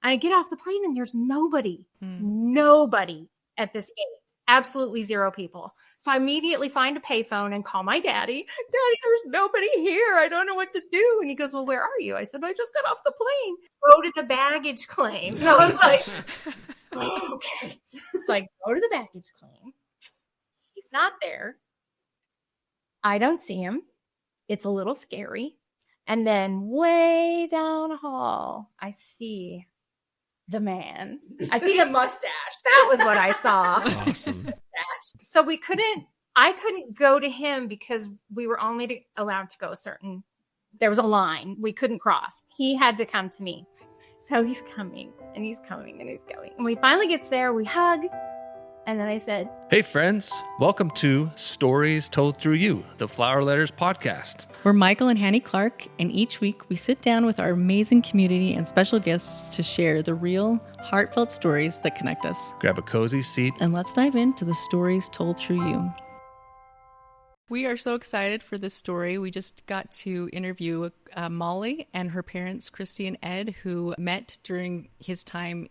I get off the plane and there's nobody at this gate. Absolutely zero people. So I immediately find a payphone and call my daddy. Daddy, there's nobody here. I don't know what to do. And he goes, well, where are you? I said, I just got off the plane. Go to the baggage claim. And I was like, oh, okay. So I go to the baggage claim. He's not there. I don't see him. It's a little scary. And then way down the hall, I see the man. I see the mustache. That was what I saw. Awesome. So I couldn't go to him because we were only allowed to go there was a line. We couldn't cross. He had to come to me. So he's coming and he's coming and he's going. And we finally gets there. We hug. And then I said, hey, friends, welcome to Stories Told Through You, the Flower Letters podcast. We're Michael and Hannie Clark, and each week we sit down with our amazing community and special guests to share the real, heartfelt stories that connect us. Grab a cozy seat. And let's dive into the stories told through you. We are so excited for this story. We just got to interview Molly and her parents, Christi and Ed, who met during his time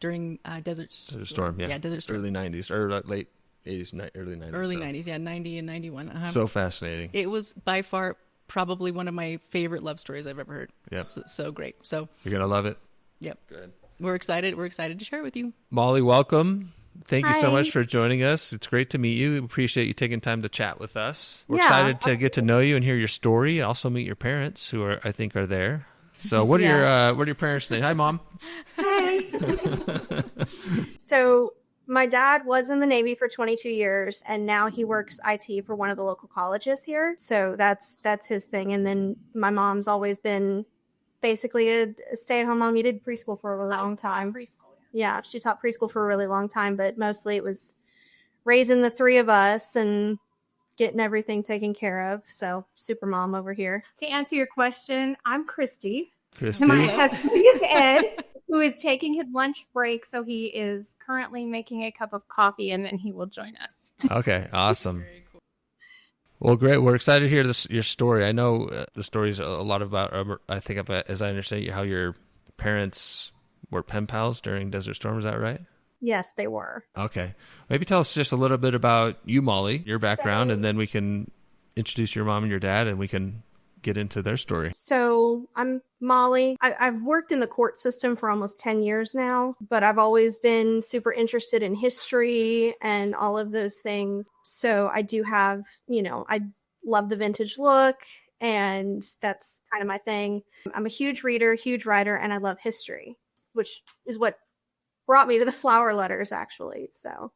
during Desert Storm. Yeah, Desert Storm. Early 90s, or late 80s, early 90s. Early 90s, yeah, 90 and 91. So fascinating. It was by far probably one of my favorite love stories I've ever heard. Yeah. So great. So you're going to love it? Yep. Good. We're excited. We're excited to share it with you. Molly, welcome. Thank you so Hi. much for joining us. It's great to meet you. We appreciate you taking time to chat with us. We're Yeah, excited to get to know you and hear your story, and also meet your parents, who I think are there. So, what are your parents' names? Hi, Mom. Hey. So my dad was in the Navy for 22 years, and now he works IT for one of the local colleges here. So that's his thing. And then my mom's always been basically a stay-at-home mom. You did preschool for a long time. preschool. Yeah, she taught preschool for a really long time, but mostly it was raising the three of us and getting everything taken care of. So super mom over here. To answer your question, I'm Christi. Christi. And my husband is Ed, who is taking his lunch break. So he is currently making a cup of coffee, and then he will join us. Okay, awesome. Well, great. We're excited to hear your story. I know the story's a lot about, I think, as I understand how your parents were pen pals during Desert Storm. Is that right? Yes, they were. Okay. Maybe tell us just a little bit about you, Molly, your background, and then we can introduce your mom and your dad, and we can get into their story. So I'm Molly. I've worked in the court system for almost 10 years now, but I've always been super interested in history and all of those things. So I do have, I love the vintage look, and that's kind of my thing. I'm a huge reader, huge writer, and I love history, which is what brought me to the flower letters, actually. So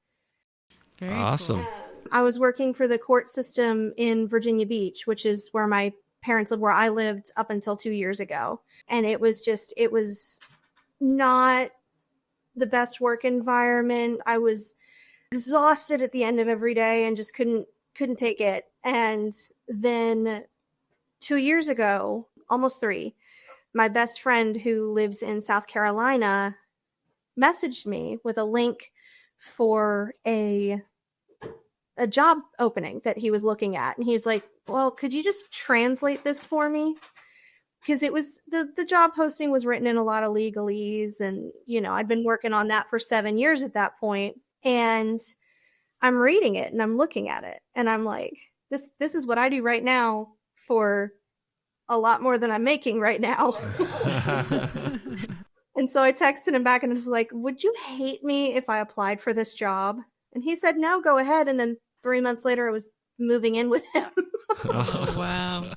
Very awesome. cool. I was working for the court system in Virginia Beach, which is where my parents live, where I lived up until 2 years ago. And it was not the best work environment. I was exhausted at the end of every day and just couldn't take it. And then 2 years ago, almost 3, my best friend who lives in South Carolina messaged me with a link for a job opening that he was looking at. And he's like, well, could you just translate this for me? Because it was the job posting was written in a lot of legalese. And, I'd been working on that for 7 years at that point. And I'm reading it and I'm looking at it. And I'm like, this is what I do right now for a lot more than I'm making right now. And so I texted him back and I was like, would you hate me if I applied for this job? And he said, no, go ahead. And then 3 months later, I was moving in with him. Oh, wow.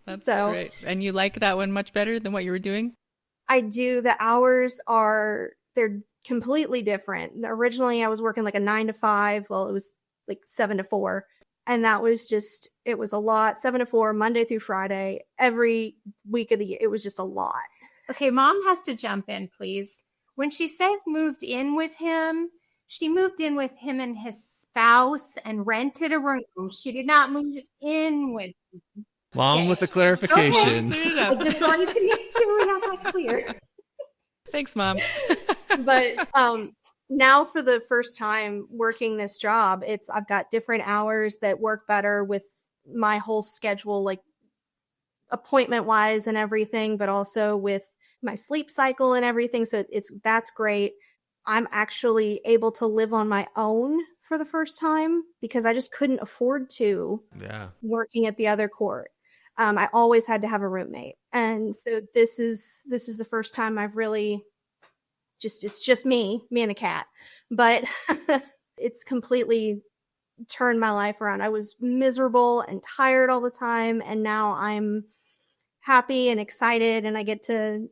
That's So- great. And you like that one much better than what you were doing? I do. The hours they're completely different. Originally, I was working like a 9 to 5. Well, it was like 7 to 4. And that was it was a lot. 7 to 4, Monday through Friday, every week of the year. It was just a lot. Okay, Mom has to jump in, please. When she says moved in with him, she moved in with him and his spouse and rented a room. She did not move in with him. Mom, Okay. with the clarification. I just wanted to make sure we have that clear. Thanks, Mom. But now for the first time working this job, I've got different hours that work better with my whole schedule, like appointment wise and everything, but also with my sleep cycle and everything. So that's great. I'm actually able to live on my own for the first time because I just couldn't afford to working at the other court. I always had to have a roommate. And so this is the first time I've really it's just me and the cat, but it's completely turned my life around. I was miserable and tired all the time. And now I'm happy and excited, and I get to,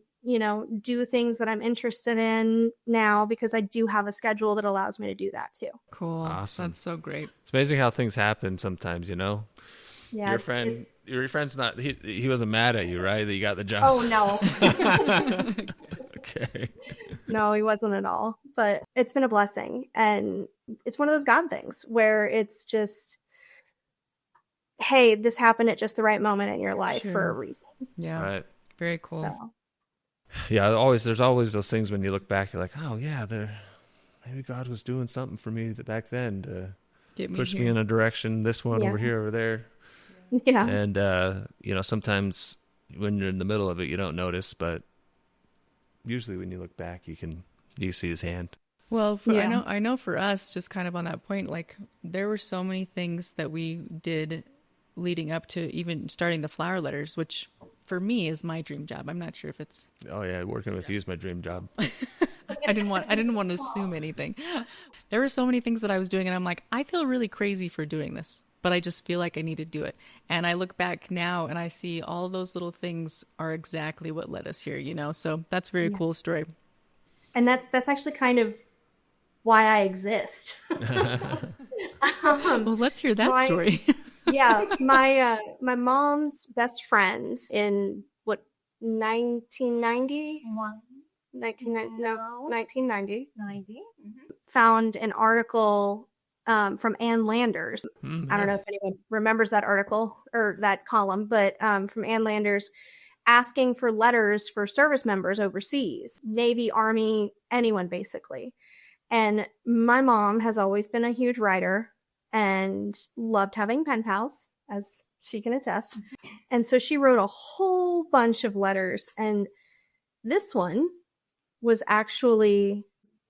do things that I'm interested in now because I do have a schedule that allows me to do that too. Cool. Awesome. That's so great. It's amazing how things happen sometimes, Yeah, your friend's not, he wasn't mad at you, right? That you got the job. Oh, no. Okay. No, he wasn't at all. But it's been a blessing. And it's one of those God things where it's just, hey, this happened at just the right moment in your life for a reason. Yeah. Right. Very cool. So. Yeah, there's always those things when you look back, you're like, oh yeah, maybe God was doing something for me back then to push me in a direction, this one over here, over there. Yeah. And, sometimes when you're in the middle of it, you don't notice, but usually when you look back, you see his hand. Well, I know for us, just kind of on that point, like there were so many things that we did leading up to even starting the flower letters, which for me is my dream job. I'm not sure if it's... Oh yeah, working with you is my dream job. I didn't want to assume anything. There were so many things that I was doing and I'm like, I feel really crazy for doing this, but I just feel like I need to do it. And I look back now and I see all those little things are exactly what led us here, So that's a very cool story. And that's actually kind of why I exist. Well, let's hear that story. Yeah, my mom's best friend in 1990 found an article from Ann Landers. I don't know if anyone remembers that article or that column, but from Ann Landers asking for letters for service members overseas, Navy, Army, anyone basically. And my mom has always been a huge writer and loved having pen pals, as she can attest. And so she wrote a whole bunch of letters. And this one was actually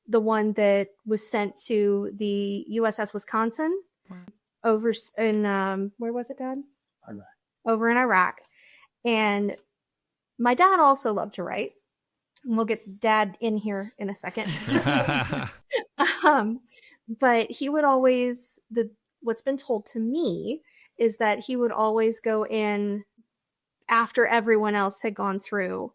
the one that was sent to the USS Wisconsin over in, where was it, Dad? Iraq. Over in Iraq. And my dad also loved to write. We'll get Dad in here in a second. But he would always, what's been told to me is that he would always go in after everyone else had gone through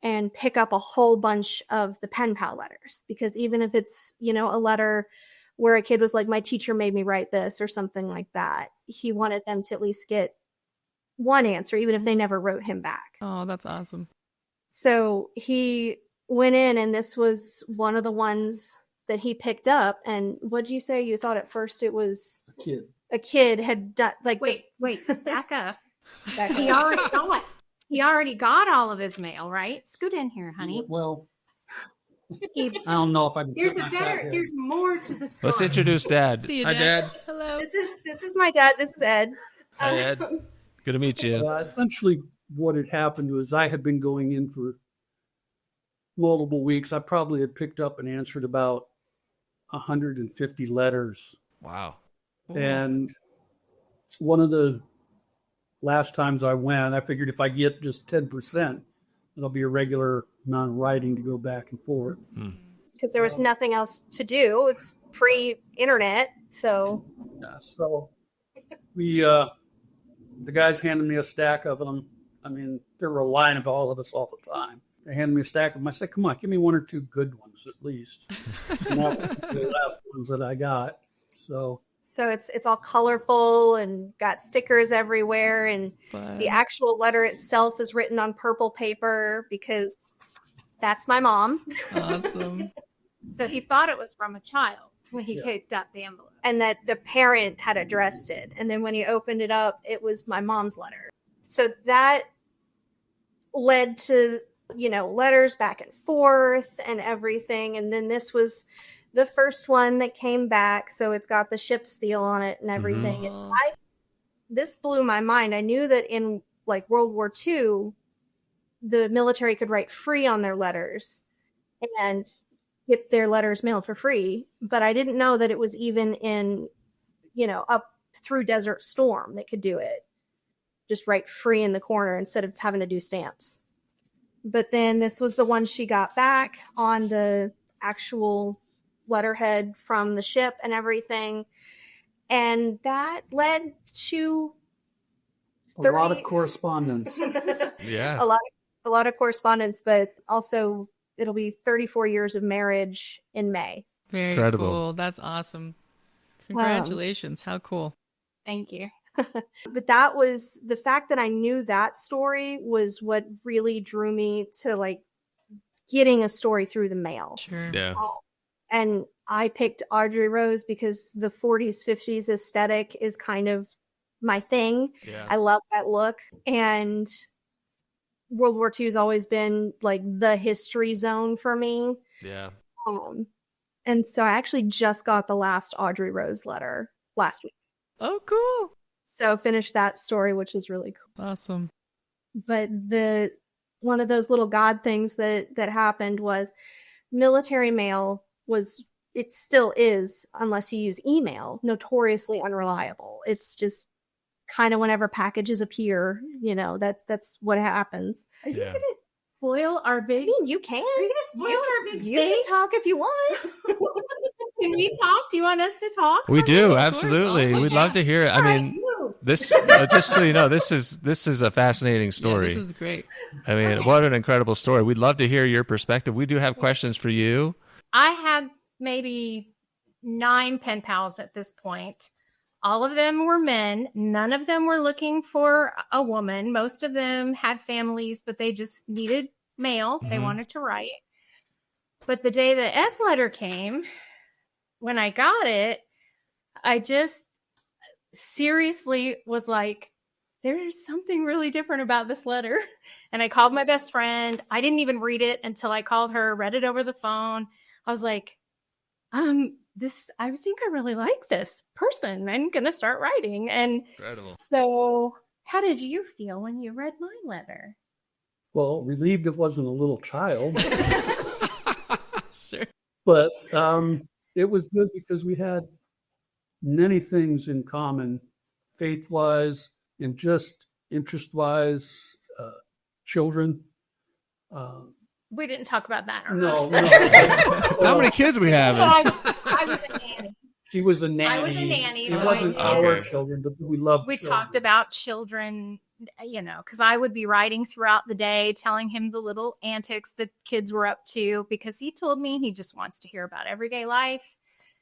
and pick up a whole bunch of the pen pal letters. Because even if it's, a letter where a kid was like, my teacher made me write this or something like that, he wanted them to at least get one answer, even if they never wrote him back. Oh, that's awesome. So he went in and this was one of the ones that he picked up. And what'd you say? You thought at first it was a kid had done wait, back up. He already got all of his mail, right? Scoot in here, honey. Well, I don't know if I can. There's more to the story. Let's introduce Dad. See you, Hi, Dad. Hello. This is my dad. This is Ed. Hi, Ed. Good to meet you. Essentially, what had happened was I had been going in for multiple weeks. I probably had picked up and answered about 150 letters. Wow. And one of the last times I went, I figured if I get just 10%, it'll be a regular amount of writing to go back and forth. Because there was nothing else to do. It's pre-internet, so. Yeah, so we, the guys handed me a stack of them. I mean, there were a line of all of us all the time. They handed me a stack of them. I said, come on, give me one or two good ones at least. And that was the last ones that I got. So it's all colorful and got stickers everywhere. And the actual letter itself is written on purple paper because that's my mom. Awesome. So he thought it was from a child when he picked up the envelope. And that the parent had addressed it. And then when he opened it up, it was my mom's letter. So that led to, letters back and forth and everything. And then this was the first one that came back. So it's got the ship seal on it and everything. Mm-hmm. And this blew my mind. I knew that in World War II, the military could write free on their letters and get their letters mailed for free. But I didn't know that it was even in, up through Desert Storm that could do it. Just write free in the corner instead of having to do stamps. But then this was the one she got back on the actual letterhead from the ship and everything. And that led to a lot of correspondence. Yeah. A lot of correspondence, but also it'll be 34 years of marriage in May. Very Incredible. cool. That's awesome. Congratulations. How cool. Thank you. But that was the fact that I knew that story was what really drew me to like getting a story through the mail. Sure. Yeah. And I picked Audrey Rose because the 40s, 50s aesthetic is kind of my thing. Yeah. I love that look. And World War II has always been like the history zone for me. Yeah. And so I actually just got the last Audrey Rose letter last week. Oh, cool. So finished that story, which was really cool. Awesome. But one of those little God things that happened was military mail it still is, unless you use email, notoriously unreliable. It's just kind of whenever packages appear, that's what happens. Are you going to spoil our big... I mean, you can. Are you going to spoil our big You thing? can talk if you want. Can we talk? Do you want us to talk? We do, Of course. absolutely. Oh, We'd yeah. love to hear it. I mean, this just so you know, this is a fascinating story. Yeah, this is great. I mean, what an incredible story. We'd love to hear your perspective. We do have questions for you. I had maybe 9 pen pals at this point. All of them were men. None of them were looking for a woman. Most of them had families, but they just needed mail. They wanted to write. But the day the S letter came, when I got it, I just seriously was like, there is something really different about this letter. And I called my best friend. I didn't even read it until I called her, read it over the phone. I was like, I think I really like this person. I'm going to start writing. And Incredible. so how did you feel when you read my letter? Well, relieved it wasn't a little child, Sure. but it was good because we had many things in common, faith-wise and just interest-wise, children. We didn't talk about that. No. How many kids we have? I was a nanny. She was a nanny. I was a nanny, It so wasn't I did. our children, but we loved We children. talked about children, because I would be writing throughout the day, telling him the little antics that kids were up to, because he told me he just wants to hear about everyday life.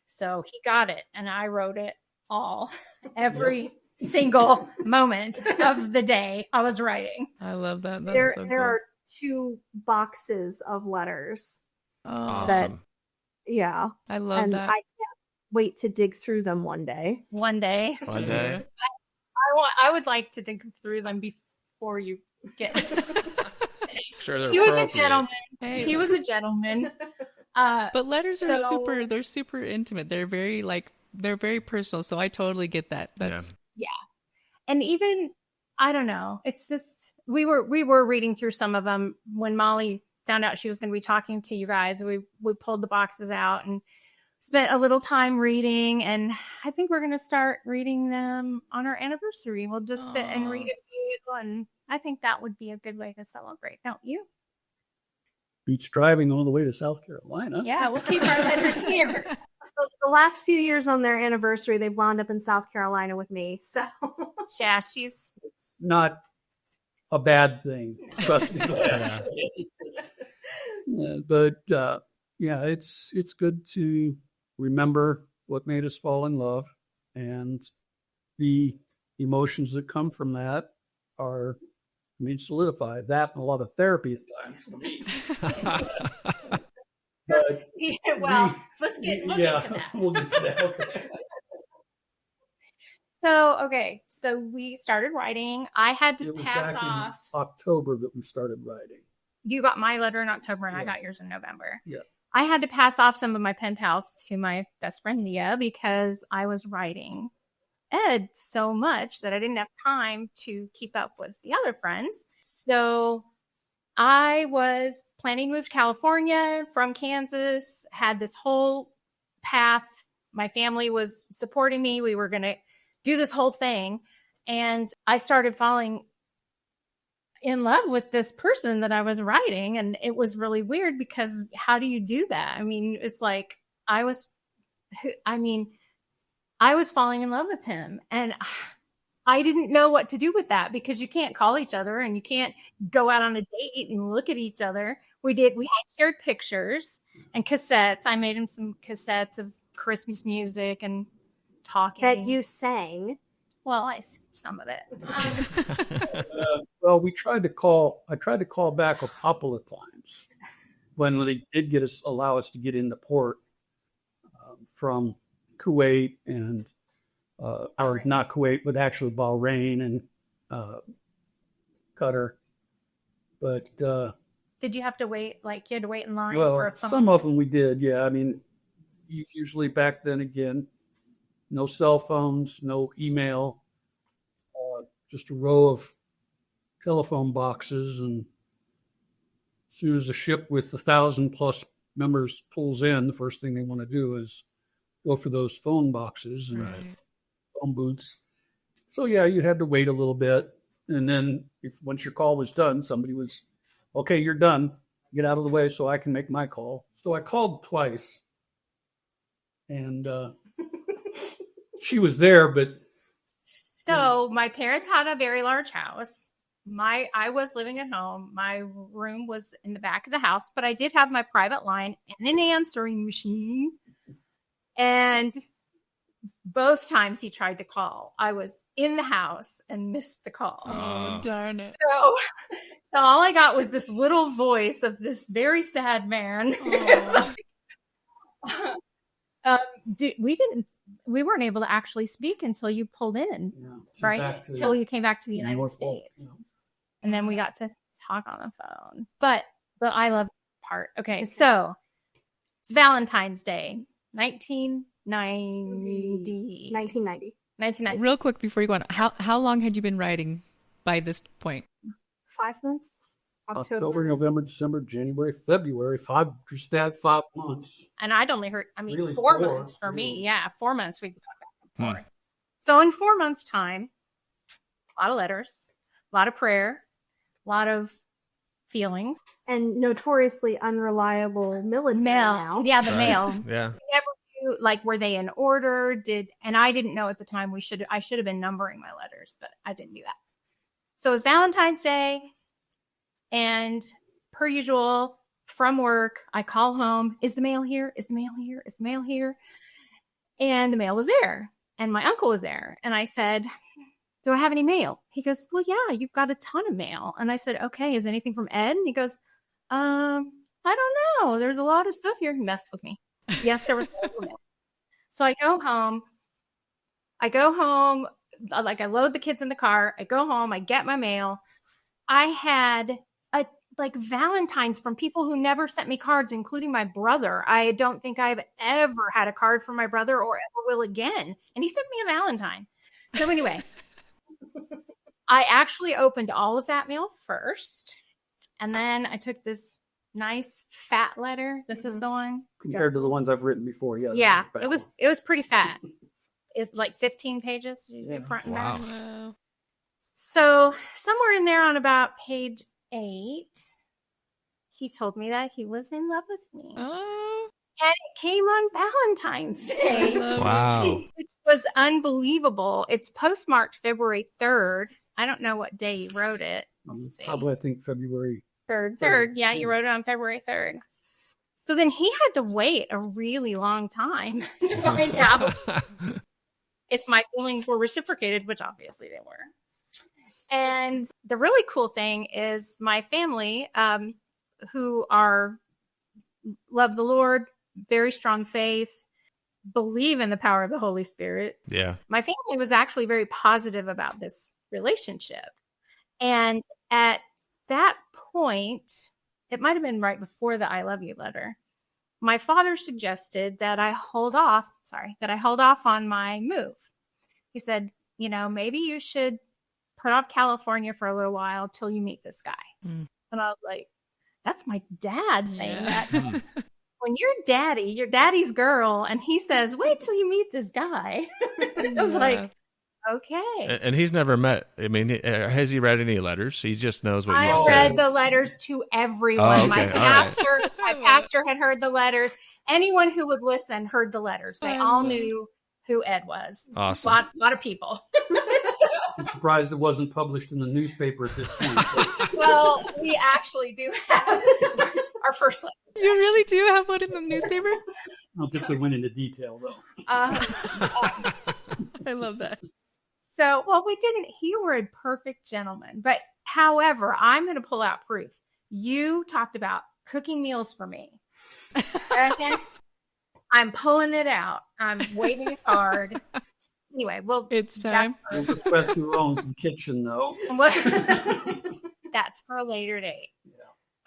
So he got it, and I wrote it all, every single moment of the day I was writing. I love that. That's There so there cool. are 2 boxes of letters. Oh, Awesome. Yeah. I love And that. I can't wait to dig through them one day. One day, One day. I would like to dig through them before you get. Sure, they're He was a appropriate. gentleman. Hey, He was a gentleman. but letters are so- they're super intimate. They're very personal. So I totally get that. That's And even, I don't know, it's just, we were reading through some of them when Molly found out she was going to be talking to you guys. We pulled the boxes out and spent a little time reading, and I think we're going to start reading them on our anniversary. We'll just sit and read a few, and I think that would be a good way to celebrate, don't you? Beats driving all the way to South Carolina. Yeah, we'll keep our letters here. The last few years on their anniversary, they've wound up in South Carolina with me. So Yeah, she's Not a bad thing. Trust me. But yeah, it's good to remember what made us fall in love, and the emotions that come from that are, solidify that and a lot of therapy at times for me. But well, we'll get to that. We'll get to that. Okay. So we started writing. I had to It was pass back off. in October that we started writing. You got my letter in October, and I Yeah. got yours in November. Yeah. I had to pass off some of my pen pals to my best friend Leah because I was writing Ed so much that I didn't have time to keep up with the other friends. So I was planning to move to California from Kansas, had this whole path. My family was supporting me. We were going to do this whole thing. And I started falling in love with this person that I was writing. And it was really weird because how do you do that? I mean, it's like I was falling in love with him. And I didn't know what to do with that because you can't call each other and you can't go out on a date and look at each other. We had shared pictures and cassettes. I made him some cassettes of Christmas music and talking. That you sang. Well, some of it. Well, I tried to call back a couple of times when they did allow us to get into port from Kuwait and or not Kuwait, but actually Bahrain and Qatar. But did you have to wait? Like you had to wait in line well, for some of them we did. Yeah, I mean, usually back then again, no cell phones, no email, just a row of telephone boxes, and as soon as a ship with 1,000+ members pulls in, the first thing they want to do is go for those phone boxes and phone booths. So yeah, you had to wait a little bit, and then once your call was done, somebody was, okay, you're done. Get out of the way so I can make my call. So I called twice, and she was there, but so my parents had a very large house. I was living at home. My room was in the back of the house, but I did have my private line and an answering machine. And both times he tried to call, I was in the house and missed the call. Oh, darn it. So all I got was this little voice of this very sad man. We weren't able to actually speak until you pulled in, right? Until you came back to the United States. Yeah. And then we got to talk on the phone. But the I love part. Okay, so it's Valentine's Day, 1990. Real quick before you go on, how long had you been writing by this point? 5 months. October, November, December, January, February. Just had 5 months. And I'd only heard, really 4 months for me. Yeah, 4 months we'd go back. So in 4 months' time, a lot of letters, a lot of prayer, a lot of feelings. And notoriously unreliable military mail. Yeah, the mail. Yeah. We never knew, like, were they in order? And I didn't know at the time I should have been numbering my letters, but I didn't do that. So it was Valentine's Day. And per usual, from work, I call home. Is the mail here? Is the mail here? Is the mail here? And the mail was there. And my uncle was there. And I said, do I have any mail? He goes, well, yeah, you've got a ton of mail. And I said, okay, is anything from Ed? And he goes, I don't know. There's a lot of stuff here. He messed with me. Yes, there was mail. So I go home. Like I load the kids in the car. I go home. I get my mail. I had Valentines from people who never sent me cards, including my brother. I don't think I've ever had a card from my brother or ever will again. And he sent me a Valentine. So anyway, I actually opened all of that mail first. And then I took this nice fat letter. This is the one. Compared to the ones I've written before. Yeah. Yeah. It was pretty fat. It's like 15 pages. Front and back. Wow. So somewhere in there on about page 8, he told me that he was in love with me. Oh. And it came on Valentine's Day. Wow. Which was unbelievable. It's postmarked February 3rd. I don't know what day he wrote it. Let's see. Probably, I think, February 3rd. Yeah, you wrote it on February 3rd. So then he had to wait a really long time to find out if my feelings were reciprocated, which obviously they were. And the really cool thing is my family, who love the Lord, very strong faith, believe in the power of the Holy Spirit. Yeah. My family was actually very positive about this relationship. And at that point, it might have been right before the I love you letter, my father suggested that I hold off on my move. He said, maybe you should put off California for a little while till you meet this guy. And I was like, that's my dad saying that. When your daddy's girl, and he says, wait till you meet this guy. I was like, okay. And he's never met. I mean, has he read any letters? He just knows what you said. I read the letters to everyone. Oh, okay. My pastor had heard the letters. Anyone who would listen heard the letters. They all knew who Ed was. Awesome. A lot of people. I'm surprised it wasn't published in the newspaper at this point. Well, we actually do have our first letter. You really do have one in the newspaper? I don't think they went into detail, though. I love that. So, well, we didn't. He were a perfect gentleman. But however, I'm going to pull out proof. You talked about cooking meals for me. Okay? I'm pulling it out. I'm waving a card. Anyway, well, it's time. We'll discuss who owns the kitchen, though. That's for a later date. Yeah.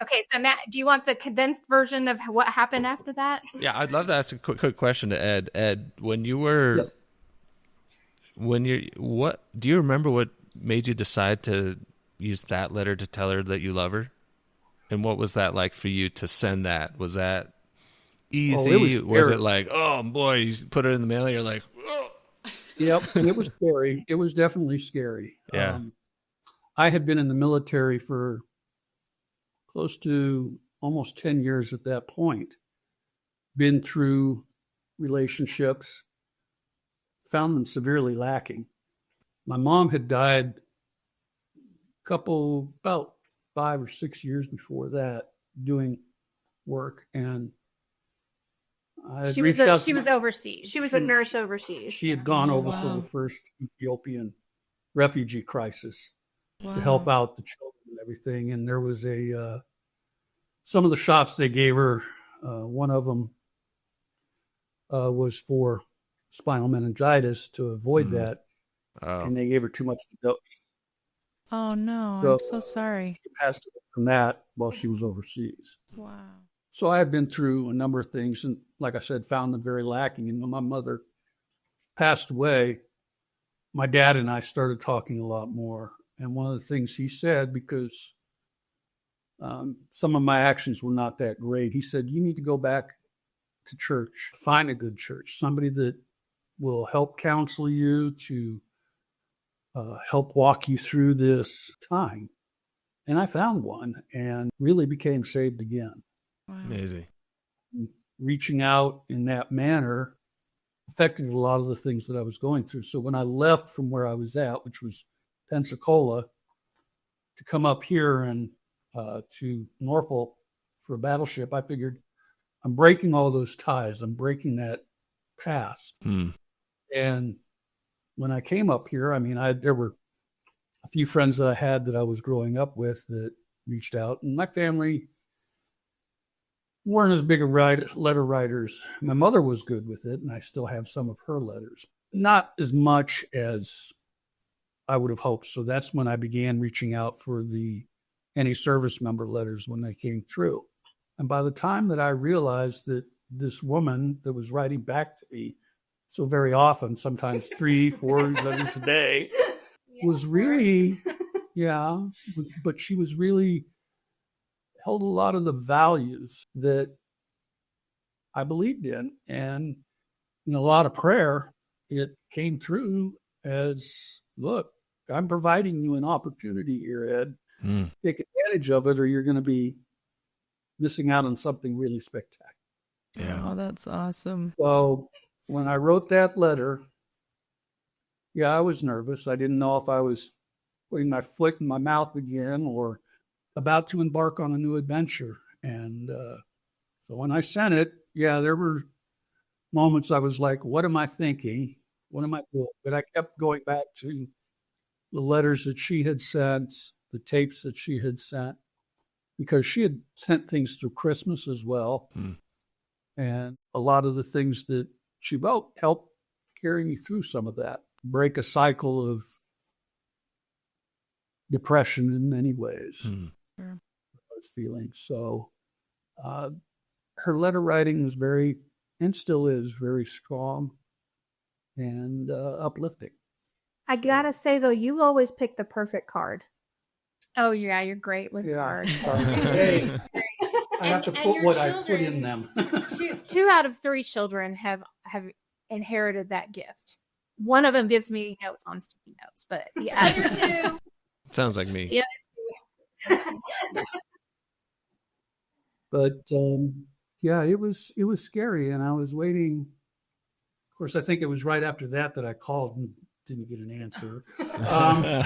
Okay, so Matt, do you want the condensed version of what happened after that? Yeah, I'd love to ask a quick question to Ed. Ed, when you were, what do you remember? What made you decide to use that letter to tell her that you love her? And what was that like for you to send that? Was that easy? Was it like, oh boy, you put it in the mail? And you're like, oh. Yep, it was scary. It was definitely scary. Yeah. I had been in the military for close to almost 10 years at that point. Been through relationships, found them severely lacking. My mom had died about 5 or 6 years before that, doing work, and she was overseas. She was a nurse overseas. She had gone over for the first Ethiopian refugee crisis to help out the children and everything. And there was some of the shots they gave her. One of them was for spinal meningitis to avoid that, and they gave her too much dose. Oh no! I'm so sorry. She passed away from that while she was overseas. Wow. So I had been through a number of things, and like I said, found them very lacking. And when my mother passed away, my dad and I started talking a lot more. And one of the things he said, because some of my actions were not that great, he said, you need to go back to church, find a good church, somebody that will help counsel you, to help walk you through this time. And I found one and really became saved again. Wow. Amazing. Reaching out in that manner affected a lot of the things that I was going through. So when I left from where I was at, which was Pensacola, to come up here and to Norfolk for a battleship, I figured I'm breaking all those ties. I'm breaking that past. And when I came up here, I mean, there were a few friends that I had that I was growing up with that reached out, and my family weren't as big a letter writers. My mother was good with it, and I still have some of her letters. Not as much as I would have hoped. So that's when I began reaching out for any service member letters when they came through. And by the time that I realized that this woman that was writing back to me so very often, sometimes 3-4 letters a day, was really, but she was really held a lot of the values that I believed in. And in a lot of prayer, it came through as, look, I'm providing you an opportunity here, Ed. Take advantage of it, or you're going to be missing out on something really spectacular. Yeah. Oh, that's awesome. So when I wrote that letter, I was nervous. I didn't know if I was putting my foot in my mouth again or about to embark on a new adventure. And so when I sent it, there were moments I was like, what am I thinking? What am I doing? But I kept going back to the letters that she had sent, the tapes that she had sent, because she had sent things through Christmas as well. And a lot of the things that she wrote helped carry me through some of that, break a cycle of depression in many ways. Sure. Those feelings. So her letter writing was very, and still is, very strong and uplifting. I gotta say though, you always pick the perfect card. Oh yeah, you're great with cards. Sorry. Hey, I have to put what I put in them. two out of 3 children have inherited that gift. One of them gives me notes on sticky notes, but the other 2 sounds like me. Yeah. But yeah, it was scary, and I was waiting. Of course, I think it was right after that I called and didn't get an answer. I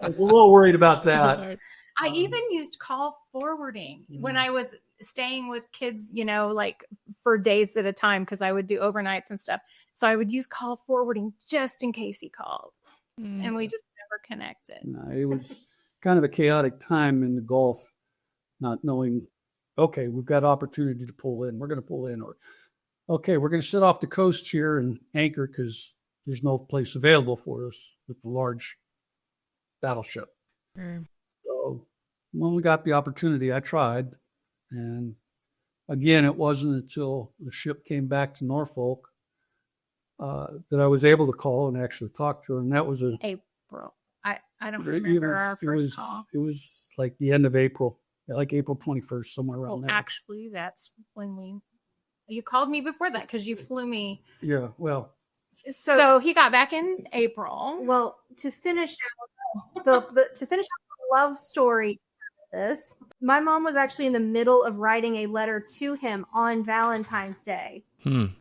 was a little worried about that. I even used call forwarding when I was staying with kids, like for days at a time, because I would do overnights and stuff. So I would use call forwarding just in case he called, and we just never connected. No, it was kind of a chaotic time in the Gulf, not knowing, okay, we've got opportunity to pull in. We're going to pull in, or okay, we're going to sit off the coast here and anchor because there's no place available for us with the large battleship. So when we got the opportunity, I tried. And again, it wasn't until the ship came back to Norfolk that I was able to call and actually talk to her. And that was April. I don't remember our first call. It was like the end of April, like April 21st, somewhere around there. Actually, that's when you called me before that because you flew me. Yeah, well. So he got back in April. Well, to finish out the love story, my mom was actually in the middle of writing a letter to him on Valentine's Day,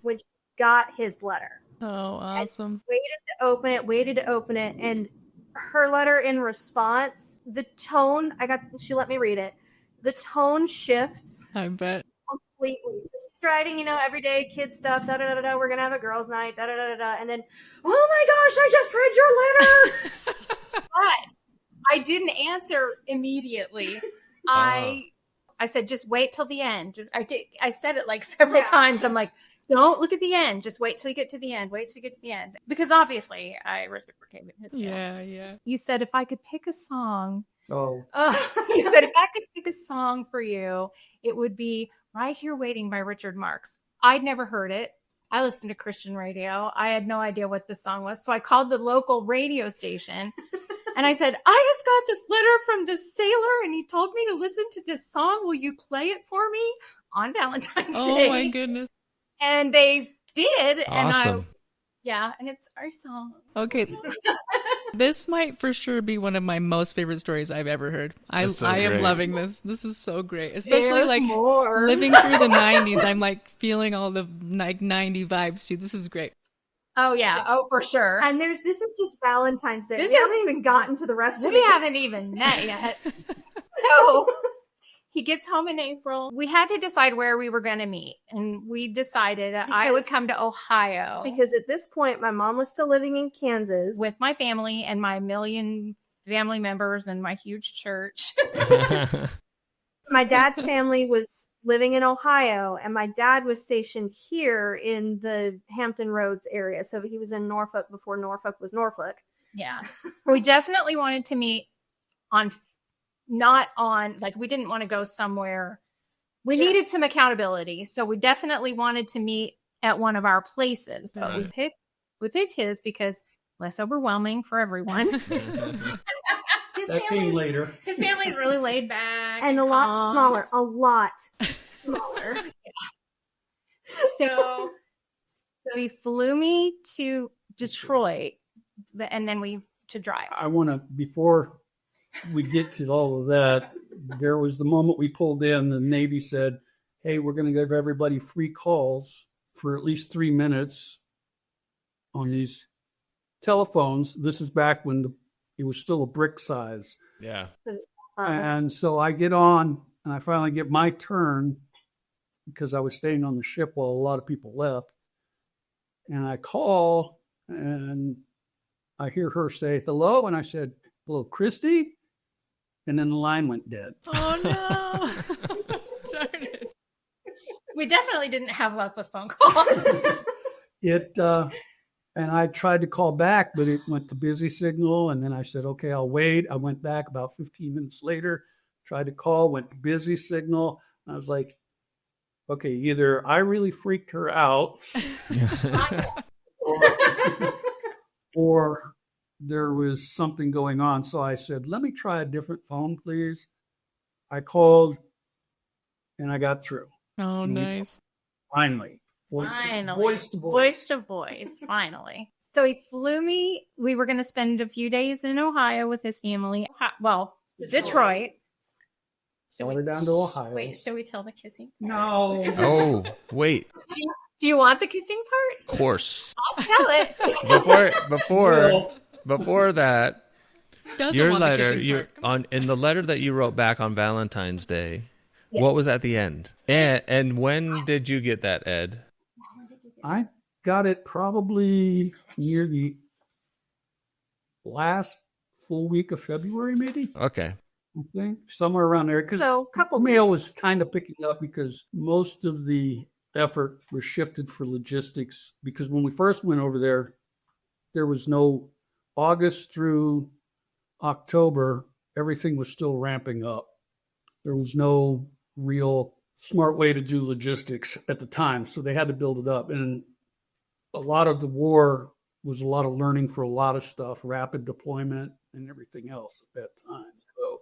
which got his letter. Oh, awesome! And waited to open it, and her letter in response, the tone she let me read it. The tone shifts. I bet completely. So she's writing, every day kid stuff. Da da da da. We're gonna have a girls' night. Da da da da. And then, oh my gosh, I just read your letter. But I didn't answer immediately. I said, just wait till the end. I said it like several times. I'm like, don't look at the end. Just wait till you get to the end. Wait till you get to the end. Because obviously I reciprocated his feelings. Yeah. You said if I could pick a song. Oh. He said if I could pick a song for you, it would be Right Here Waiting by Richard Marx. I'd never heard it. I listened to Christian radio. I had no idea what this song was. So I called the local radio station and I said, I just got this letter from this sailor and he told me to listen to this song. Will you play it for me on Valentine's Day? Oh my goodness. And they did. Awesome. And it's our song. Okay. This might for sure be one of my most favorite stories I've ever heard. I am loving this. This is so great. Especially living through the 90s. I'm like feeling all the like 90 vibes too. This is great. Oh yeah. Oh, for sure. And this is just Valentine's Day. We haven't even gotten to the rest of it. We haven't even met yet. So he gets home in April. We had to decide where we were going to meet. And we decided I would come to Ohio. Because at this point, my mom was still living in Kansas. With my family and my million family members and my huge church. My dad's family was living in Ohio. And my dad was stationed here in the Hampton Roads area. So he was in Norfolk before Norfolk was Norfolk. Yeah. We definitely wanted to meet not on, like, we didn't want to go somewhere. We needed some accountability. So we definitely wanted to meet at one of our places. But we picked his because less overwhelming for everyone. That came later. His family is really laid back. And a lot smaller. A lot smaller. So he flew me to Detroit and then to drive. I want to, before we get to all of that, there was the moment we pulled in, the Navy said, hey, we're going to give everybody free calls for at least 3 minutes on these telephones. This is back when it was still a brick size. Yeah. And so I get on and I finally get my turn because I was staying on the ship while a lot of people left. And I call and I hear her say, hello. And I said, hello, Christy. And then the line went dead. Oh, no. Darn it. We definitely didn't have luck with phone calls. And I tried to call back, but it went to busy signal. And then I said, okay, I'll wait. I went back about 15 minutes later, tried to call, went to busy signal. And I was like, okay, either I really freaked her out or there was something going on. So I said, let me try a different phone, please. I called and I got through. Oh, nice. Finally. Voice to voice, finally. So he flew me. We were going to spend a few days in Ohio with his family. Well, Detroit. We're down to Ohio. Wait, should we tell the kissing part? No. Oh, wait. Do you want the kissing part? Of course. I'll tell it. Before that, your letter, in the letter that you wrote back on Valentine's Day, yes. What was at the end? And when did you get that, Ed? I got it probably near the last full week of February, maybe. Okay. I think somewhere around there. So couple mail was kind of picking up because most of the effort was shifted for logistics. Because when we first went over there was no August through October. Everything was still ramping up. There was no real smart way to do logistics at the time, so they had to build it up. And a lot of the war was a lot of learning for a lot of stuff, rapid deployment and everything else at that time. So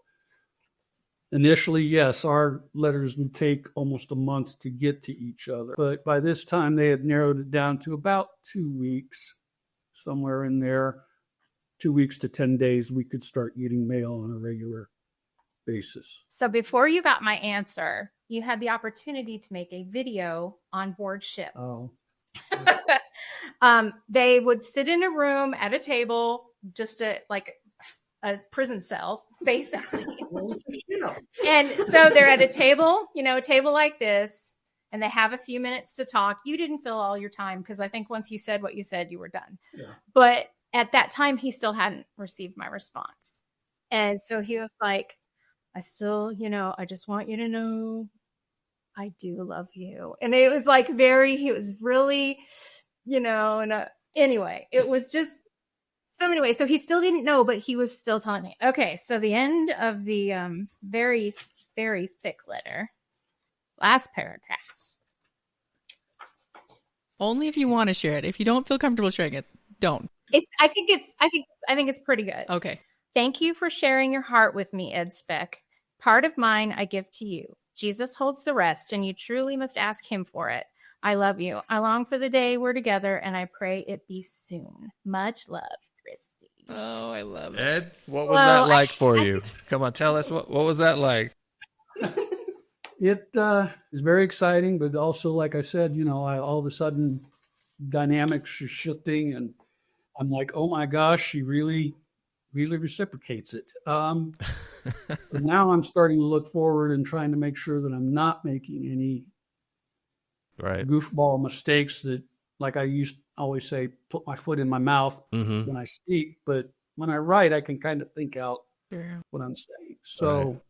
initially, yes, our letters would take almost a month to get to each other. But by this time, they had narrowed it down to about 2 weeks, somewhere in there. 2 weeks to 10 days, we could start getting mail on a regular basis. So before you got my answer, you had the opportunity to make a video on board ship. Oh. They would sit in a room at a table, just like a prison cell, basically. And so they're at a table, a table like this, and they have a few minutes to talk. You didn't fill all your time because I think once you said what you said, you were done. Yeah. But at that time, he still hadn't received my response. And so he was like, I still, I just want you to know I do love you. And it was like he was really, anyway, it was just, so anyway, so he still didn't know, but he was still telling me. Okay, so the end of the very, very thick letter, last paragraph. Only if you want to share it. If you don't feel comfortable sharing it, don't. I think it's pretty good. Okay. Thank you for sharing your heart with me, Ed Speck. Part of mine I give to you. Jesus holds the rest, and you truly must ask him for it. I love you. I long for the day we're together, and I pray it be soon. Much love, Christi. Oh, I love it. Ed, what was that like for you? Come on, tell us, what was that like? It is very exciting, but also, like I said, all of a sudden dynamics are shifting, and I'm like, oh my gosh, she really reciprocates it. But now I'm starting to look forward and trying to make sure that I'm not making any goofball mistakes that, like I used to always say, put my foot in my mouth when I speak. But when I write, I can kind of think out what I'm saying. So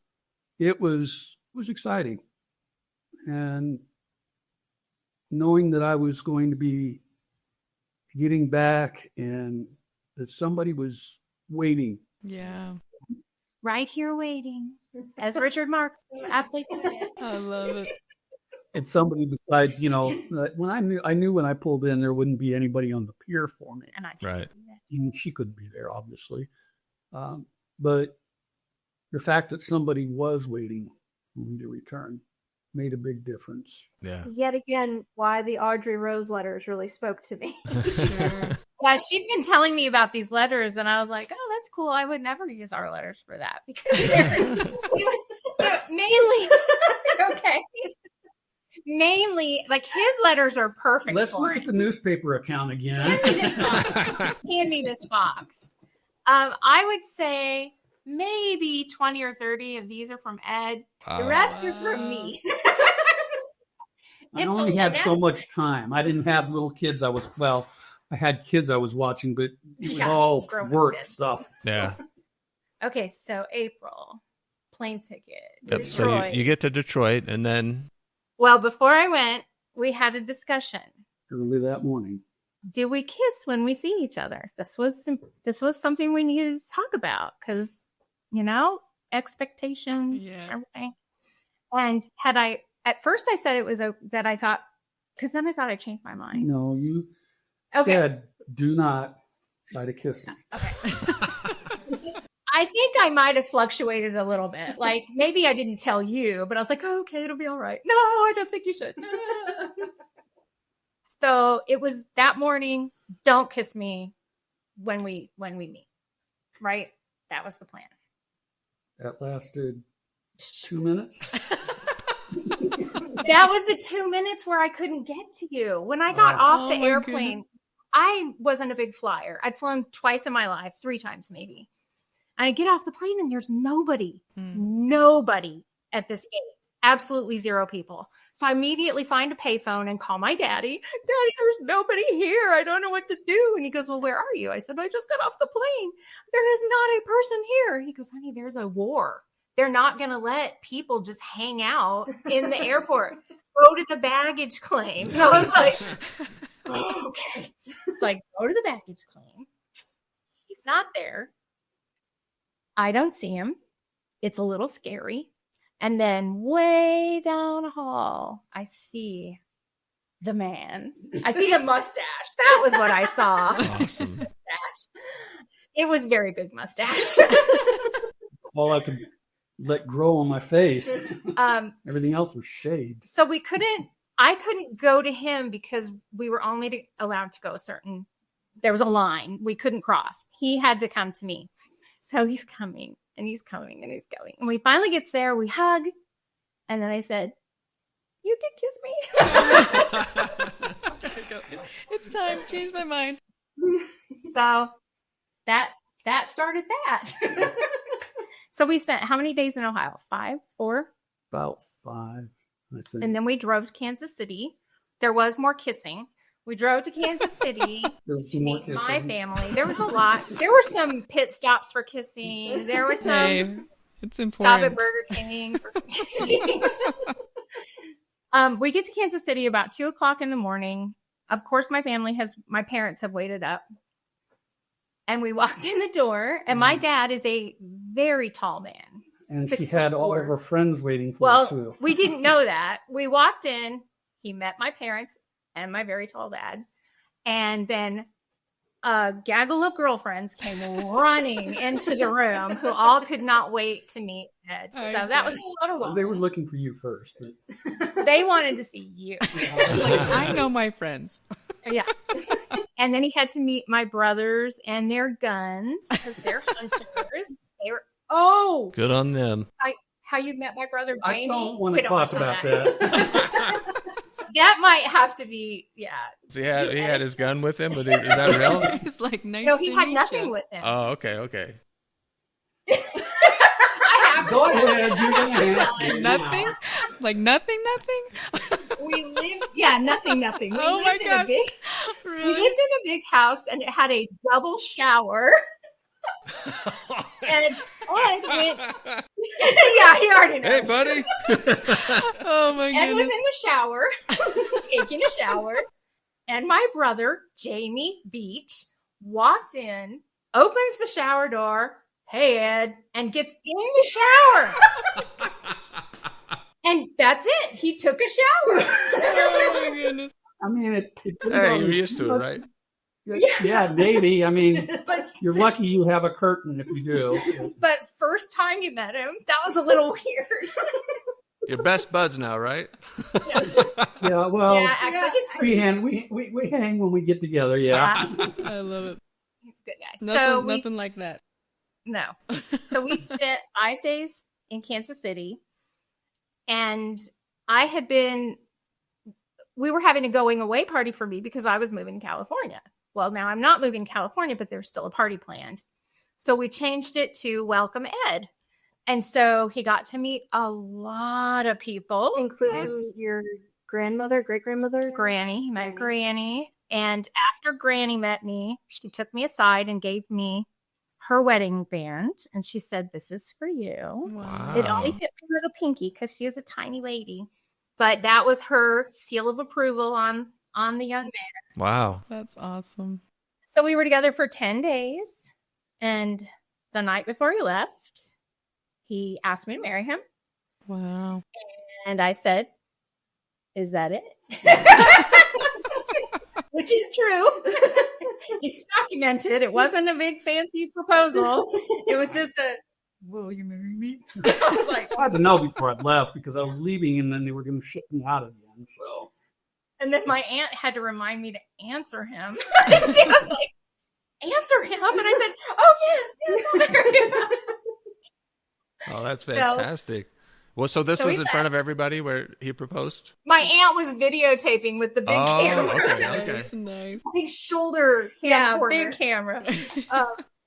it was exciting. And knowing that I was going to be getting back and that somebody was waiting. Yeah. Right here waiting. As Richard Marx aptly put it. I love it. And somebody besides, when I knew when I pulled in, there wouldn't be anybody on the pier for me. And And she couldn't be there, obviously. But the fact that somebody was waiting for me to return made a big difference. Yeah. Yet again, why the Audrey Rose letters really spoke to me. Yeah, she'd been telling me about these letters, and I was like, oh, that's cool. I would never use our letters for that because they're mainly okay. Mainly, like his letters are perfect. Let's look at the newspaper account again. Hand me this box. I would say maybe 20 or 30 of these are from Ed. The rest are from me. I only had so much time. I didn't have little kids. I had kids I was watching, but it was all work stuff. Yeah. Okay, so April, plane ticket. Detroit. So you get to Detroit, and then... Well, before I went, we had a discussion. Early that morning. Do we kiss when we see each other? This was something we needed to talk about because, expectations, everything. And at first I said it was that I thought, because then I thought I changed my mind. No, you said do not Try to kiss me. Okay. I think I might have fluctuated a little bit. Like maybe I didn't tell you, but I was like, oh, okay, it'll be all right. No, I don't think you should. So it was that morning. Don't kiss me when we meet. Right? That was the plan. That lasted 2 minutes. That was the 2 minutes where I couldn't get to you. When I got off the airplane, goodness. I wasn't a big flyer. I'd flown twice in my life, 3 times maybe. And I get off the plane and there's nobody at this gate. Absolutely 0 people. So I immediately find a payphone and call my daddy. Daddy, there's nobody here. I don't know what to do. And he goes, well, where are you? I said, I just got off the plane. There is not a person here. He goes, honey, there's a war. They're not going to let people just hang out in the airport. Go to the baggage claim. And I was like, oh, okay. So I go to the baggage claim. He's not there. I don't see him. It's a little scary. And then way down the hall, I see the man. I see the mustache. That was what I saw. Awesome. Mustache. It was very big mustache. All I could let grow on my face. Everything else was shaved. So I couldn't go to him because we were only allowed to go there was a line we couldn't cross. He had to come to me. So he's coming and he's coming and he's going. And we finally gets there, we hug. And then I said, you can kiss me. It's time. Change my mind. So that started that. So we spent how many days in Ohio? 5, 4? About 5, I think. And then we drove to Kansas City. There was more kissing. We drove to Kansas City to meet my family. There was a lot. There were some pit stops for kissing. There was some it's important. Stop at Burger King for kissing. We get to Kansas City about 2:00 in the morning. Of course, my parents have waited up. And we walked in the door, and my dad is a very tall man. And she had all of her friends waiting for her, too. We didn't know that. We walked in. He met my parents and my very tall dad. And then a gaggle of girlfriends came running into the room who all could not wait to meet Ed. So that was a little well, they were looking for you first. But... They wanted to see you. She's like, I know my friends. Yeah. And then he had to meet my brothers and their guns because they're hunters. They were, good on them. How you met my brother Jamie? I don't want to talk about that. That might have to be, yeah. So he had his gun with him, but is that real? It's like nice. No, he had nothing with him. Oh, okay. I have Go ahead. Nothing? Like nothing? We lived, nothing. We my gosh. We lived in a big house, and it had a double shower. And Ed went. Yeah, he already knows. Hey, buddy. Oh my goodness. Ed was in the shower, taking a shower, and my brother Jamie Beach walked in, opens the shower door. Hey, Ed, and gets in the shower. And that's it. He took a shower. Oh my goodness. I mean, hey, you're used to it, right? Yeah, maybe. I mean, but you're lucky you have a curtain if you do. But first time you met him, that was a little weird. You're best buds now, right? Yeah, well, actually, we hang when we get together, yeah. I love it. He's a good guy. Nothing like that. No. So we spent 5 days in Kansas City, and we were having a going away party for me because I was moving to California. Well, now I'm not moving to California, but there's still a party planned. So we changed it to Welcome Ed. And so he got to meet a lot of people. Including your grandmother, great-grandmother? Granny. He met Granny. And after Granny met me, she took me aside and gave me her wedding band. And she said, this is for you. Wow. It only fit my little pinky because she is a tiny lady. But that was her seal of approval on the young man. Wow. That's awesome. So we were together for 10 days. And the night before he left, he asked me to marry him. Wow. And I said, is that it? which is true. It's documented. It wasn't a big fancy proposal. It was just a, will you marry me? I was like, I had to know before I left because I was leaving and then they were going to ship me out again. So, and then my aunt had to remind me to answer him. She was like, answer him. And I said, oh, yes, I'll marry him. Oh, that's fantastic. Well, so this was in front of everybody where he proposed? My aunt was videotaping with the big camera. Okay. That's nice. Big shoulder camcorder. Yeah, big camera.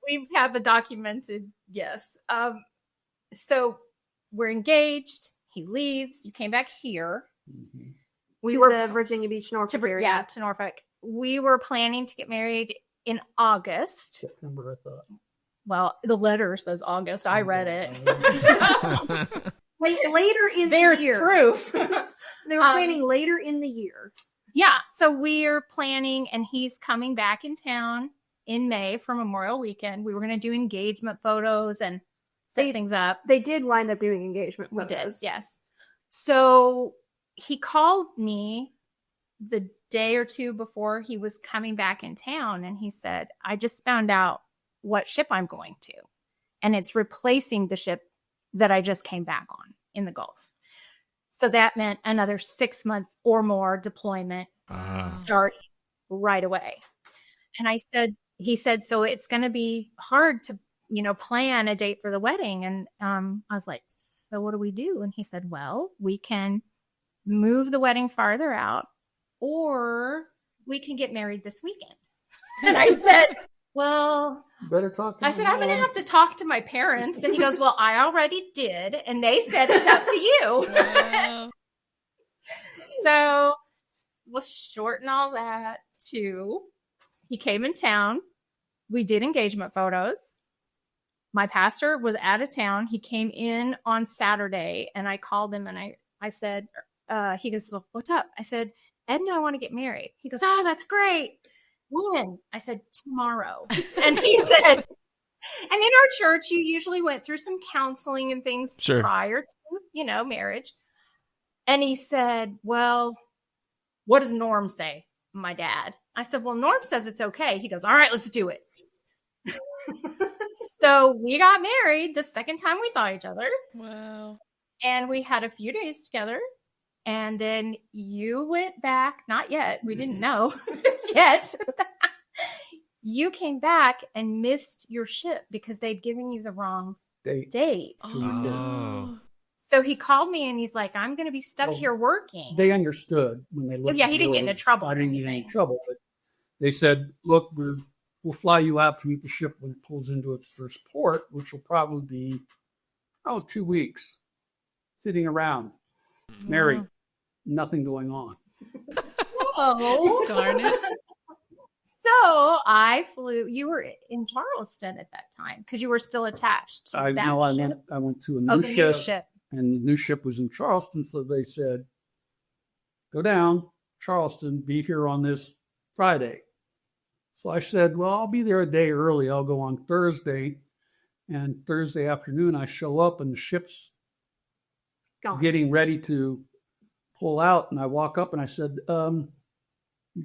We have a documented, yes. So we're engaged. He leaves. You came back here. mm-hmm. We were the Virginia Beach, Norfolk area. Yeah, to Norfolk. We were planning to get married in August. September, I thought. Well, the letter says August. I read it. Later in There's the year. proof. They were planning later in the year. Yeah. So we're planning, and he's coming back in town in May for Memorial Weekend. We were going to do engagement photos and set things up. They did wind up doing engagement We photos. did, yes. So he called me the day or two before he was coming back in town, and he said, I just found out what ship I'm going to, and it's replacing the ship that I just came back on in the Gulf. So that meant another 6 month or more deployment starting right away. And he said, so it's going to be hard to, plan a date for the wedding. And I was like, so what do we do? And he said, well, we can move the wedding farther out, or we can get married this weekend. And I said, well, better talk to I said, I'm going to have to talk to my parents. And he goes, well, I already did. And they said it's up to you. Wow. So we'll shorten all that to, he came in town. We did engagement photos. My pastor was out of town. He came in on Saturday, and I called him and I said, he goes, well, what's up? I said, Ed and I want to get married. He goes, oh, that's great. When? I said, tomorrow. And he said, and in our church, you usually went through some counseling and things prior to, marriage. And he said, well, what does Norm say? My dad. I said, well, Norm says it's okay. He goes, all right, let's do it. So we got married the second time we saw each other. Wow. And we had a few days together. And then you went back. Not yet. We didn't know yet. You came back and missed your ship because they'd given you the wrong date. So he called me and he's like, I'm going to be stuck here working. They understood when they looked. Yeah, he didn't get into trouble. I didn't get any trouble, but they said, look, we'll fly you out to meet the ship when it pulls into its first port, which will probably be, 2 weeks sitting around, married, nothing going on. Oh, darn it. So I flew. You were in Charleston at that time because you were still attached to that ship. I went to a new ship, and the new ship was in Charleston. So they said, go down, Charleston, be here on this Friday. So I said, well, I'll be there a day early. I'll go on Thursday. And Thursday afternoon, I show up and the ship's getting ready to pull out. And I walk up and I said, you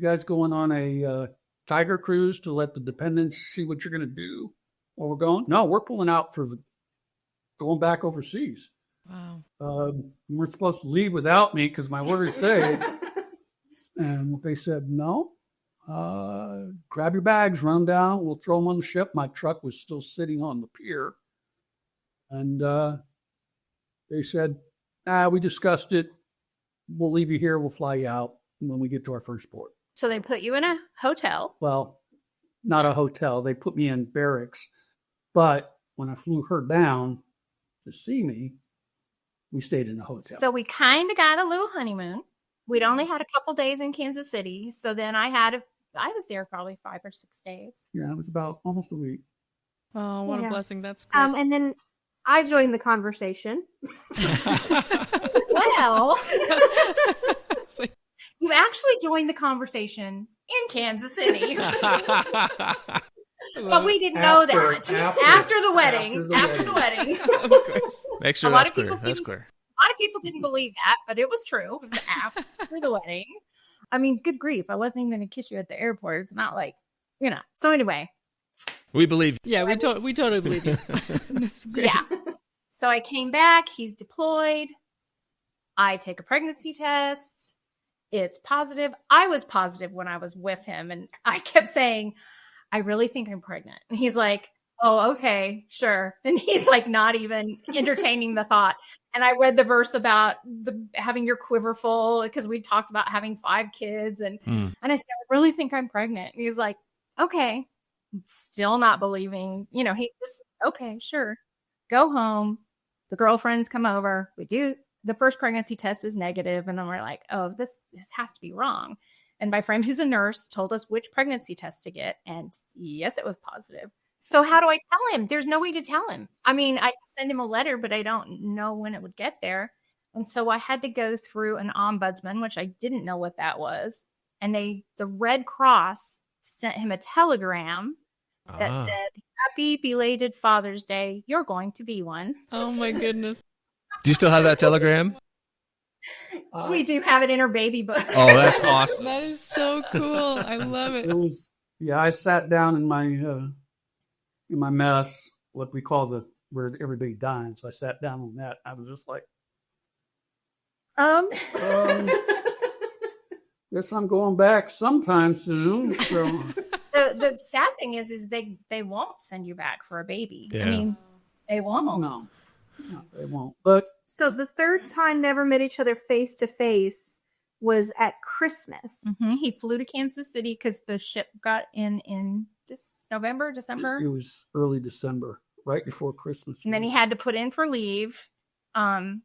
guys going on a Tiger cruise to let the dependents see what you're going to do while we're going? No, we're pulling out for going back overseas. Wow. You weren't supposed to leave without me because my orders say. And they said, no. Grab your bags, run down. We'll throw them on the ship. My truck was still sitting on the pier. And they said, we discussed it. We'll leave you here. We'll fly you out when we get to our first port. So they put you in a hotel. Well, not a hotel. They put me in barracks. But when I flew her down to see me, we stayed in a hotel. So we kind of got a little honeymoon. We'd only had a couple days in Kansas City. So then I was there probably 5 or 6 days. Yeah, it was about almost a week. Oh, what a blessing. That's great. And then I joined the conversation. Well, you actually joined the conversation in Kansas City. But we didn't know that. After the wedding. After the wedding. Of course. Make sure that's clear. That's clear. A lot of people didn't believe that, but it was true. It was after the wedding. I mean, good grief. I wasn't even going to kiss you at the airport. It's not like, So anyway. We believe. Yeah, we totally believe you. That's great. Yeah. So I came back. He's deployed. I take a pregnancy test. It's positive. I was positive when I was with him. And I kept saying, I really think I'm pregnant. And he's like, oh, okay, sure. And he's like not even entertaining the thought. And I read the verse about having your quiver full because we talked about having 5 kids. And I said, I really think I'm pregnant. And he's like, okay, still not believing. He's just, okay, sure. Go home. The girlfriends come over. We do. The first pregnancy test is negative. And then we're like, oh, this has to be wrong. And my friend who's a nurse told us which pregnancy test to get. And yes, it was positive. So how do I tell him? There's no way to tell him. I mean, I send him a letter, but I don't know when it would get there. And so I had to go through an ombudsman, which I didn't know what that was. And the Red Cross sent him a telegram that said, happy belated Father's Day. You're going to be one. Oh my goodness. Do you still have that telegram? We do have it in our baby book. Oh, that's awesome. That is so cool. I love it. It was, I sat down in my mess, what we call where everybody dines. I sat down on that. I was just like, guess I'm going back sometime soon. So the sad thing is they won't send you back for a baby. Yeah. I mean, they won't. No, they won't. But So the third time they ever met each other face to face was at Christmas. Mm-hmm. He flew to Kansas City because the ship got in November, December. it was early December, right before Christmas. And then he had to put in for leave. And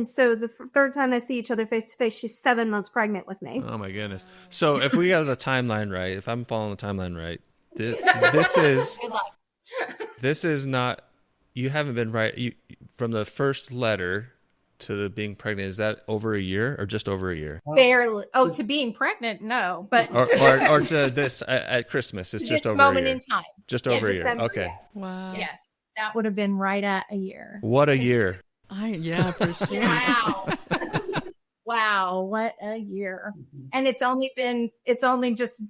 so the third time they see each other face to face, she's 7 months pregnant with me. Oh my goodness. So if we got the timeline right, if I'm following the timeline right, this is not, you haven't been right. From the first letter to the being pregnant, is that over a year or just over a year? Barely. Oh, to being pregnant, no. But or to this at Christmas, it's just this over a moment year. in time. Just over a year. December, Okay. yes. Wow. Yes, that would have been right at a year. What a year. Yeah, for sure. Wow. Wow, what a year. And it's only just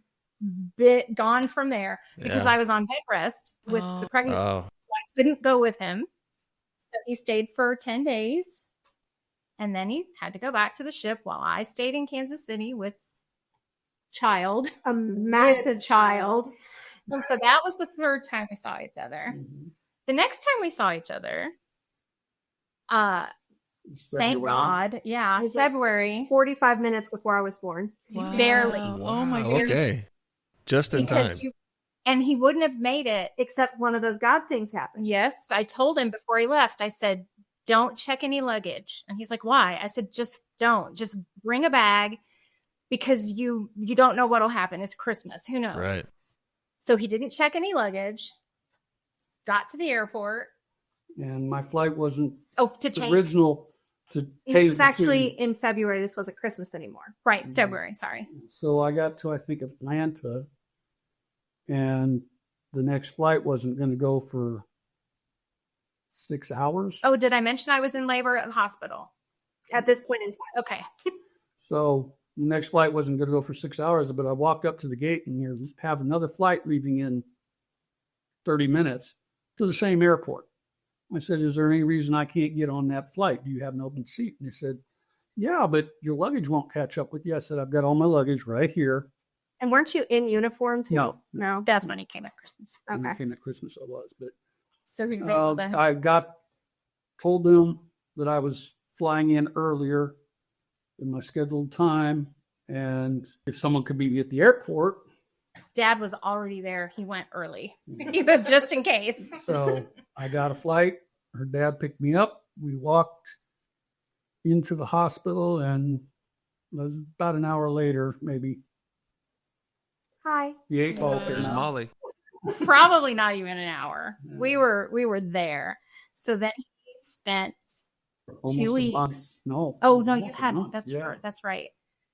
gone from there because Yeah. I was on bed rest with the pregnancy. Oh. So I couldn't go with him. So he stayed for 10 days. And then he had to go back to the ship while I stayed in Kansas City with child. A massive child. And so that was the third time we saw each other. Mm-hmm. The next time we saw each other, thank God. Yeah, It was like February. 45 minutes before I was born. Wow. Barely. Oh my goodness. Okay. Just in time. And he wouldn't have made it. Except one of those God things happened. Yes, I told him before he left, I said, don't check any luggage. And he's like, why? I said, just don't. Just bring a bag because you don't know what'll happen. It's Christmas. Who knows? Right. So he didn't check any luggage, got to the airport. And my flight wasn't To change. original to This was actually in February. This wasn't Christmas anymore. Right, February, sorry. So I got to, I think, Atlanta, and the next flight wasn't going to go for 6 hours. Oh, did I mention I was in labor at the hospital? At this point in time. Okay. So the next flight wasn't going to go for 6 hours, but I walked up to the gate and you have another flight leaving in 30 minutes to the same airport. I said, is there any reason I can't get on that flight? Do you have an open seat? And they said, yeah, but your luggage won't catch up with you. I said, I've got all my luggage right here. And weren't you in uniform too? No. That's when he came at Christmas. When I Okay. came at Christmas, I was. But So he was able to. I told them that I was flying in earlier in my scheduled time. And if someone could meet me at the airport. Dad was already there. He went early, just in case. So I got a flight. Her dad picked me up. We walked into the hospital, and it was about an hour later, maybe. Hi. The 8 ball There's came out. Molly. Probably not even an hour. Yeah. We were there. So then he spent Almost 2 a weeks. month. No. Oh no, you almost a hadn't. month. Yeah. That's right.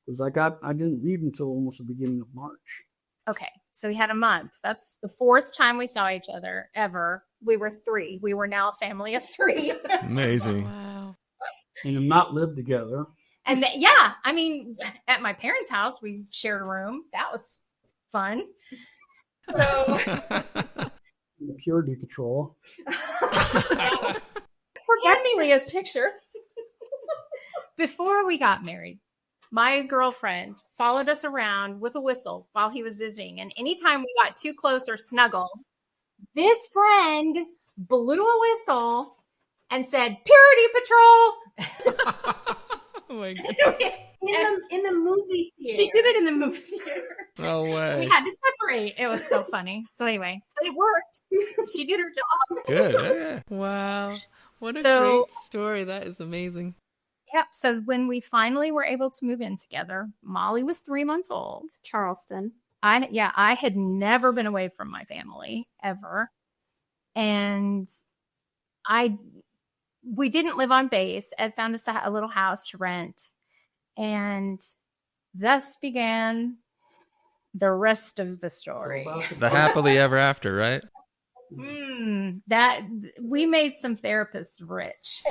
Because I didn't leave until almost the beginning of March. Okay, so we had a month. That's the fourth time we saw each other ever. We were 3. We were now a family of 3. Amazing. Wow. And have not lived together. And yeah, I mean, at my parents' house, we shared a room. That was fun. So Purity patrol. Leah's picture. Before we got married, my girlfriend followed us around with a whistle while he was visiting. And anytime we got too close or snuggled, this friend blew a whistle and said, "Purity Patrol." Oh my God. In the movie theater. She did it in the movie theater. No way. We had to separate. It was so funny. So anyway, but it worked. She did her job. Good. Yeah. Wow. What a great story. That is amazing. Yep. So when we finally were able to move in together, Molly was 3 months old. Charleston. I had never been away from my family ever. And we didn't live on base. Ed found us a little house to rent. And thus began the rest of the story. The happily ever after, right? That we made some therapists rich.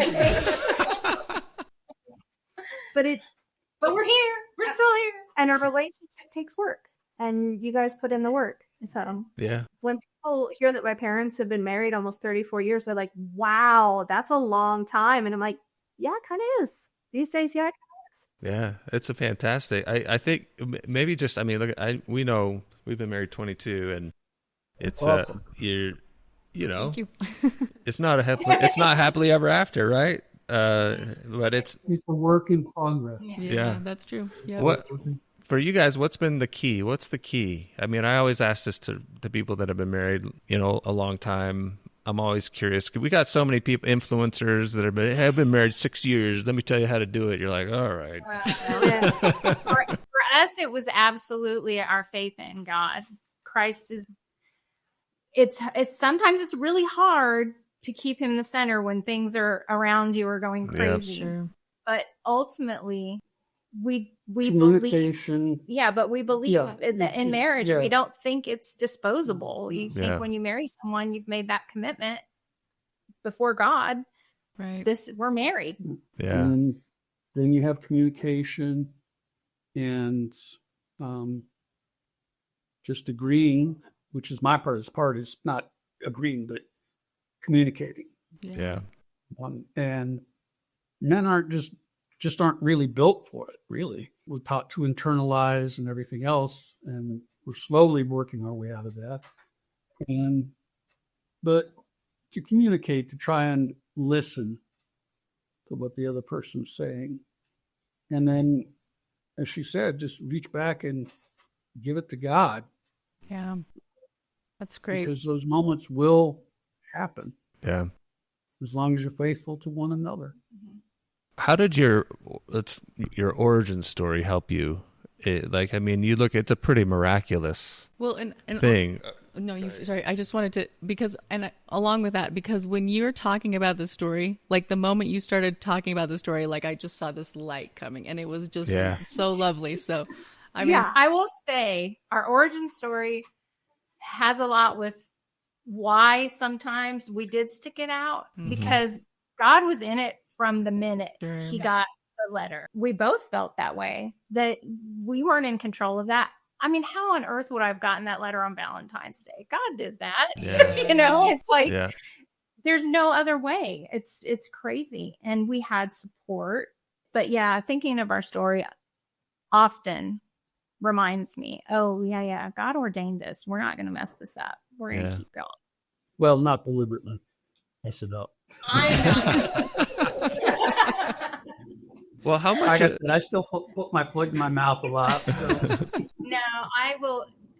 But we're here. We're still here. And a relationship takes work. And you guys put in the work. So Yeah. when people hear that my parents have been married almost 34 years, they're like, wow, that's a long time. And I'm like, yeah, it kind of is. These days, yeah, it is. Yeah, it's a fantastic. I think maybe just, I mean, look, we know we've been married 22 and it's, awesome. you know, Thank you. it's not happily ever after, right? But it's a work in progress. Yeah. That's true. Yeah. What for you guys? What's been the key? What's the key? I mean, I always ask this to the people that have been married, a long time. I'm always curious. We got so many people, influencers that have been married 6 years. Let me tell you how to do it. You're like, all right. For us, it was absolutely our faith in God. Christ is. It's sometimes it's really hard to keep him the center when things are around you are going crazy. Yeah, sure. But ultimately, we Communication. believe, but we believe in marriage. yes. We don't think it's disposable. You Yeah. think when you marry someone, you've made that commitment before God. Right. We're married. Yeah. And then you have communication and just agreeing, which is my part. His part is not agreeing, but communicating. Yeah. And men aren't aren't really built for it, really. We're taught to internalize and everything else, and we're slowly working our way out of that. But to communicate, to try and listen to what the other person's saying. And then, as she said, just reach back and give it to God. Yeah. That's great. Because those moments will happen. Yeah. As long as you're faithful to one another. How did your origin story help you? It's a pretty miraculous thing. Sorry, I just wanted to, along with that, because when you're talking about the story, like the moment you started talking about the story, like I just saw this light coming and it was just so lovely. So, I will say our origin story has a lot with why sometimes we did stick it out because God was in it from the minute he got the letter. We both felt that way, that we weren't in control of that. I mean, how on earth would I have gotten that letter on Valentine's Day? God did that. Yeah. It's like there's no other way. It's crazy. And we had support. But yeah, thinking of our story often reminds me, God ordained this. We're not going to mess this up. We're going to keep going. Well, not deliberately. Mess it up. I know. Well, how much? I still put my foot in my mouth a lot. So. No,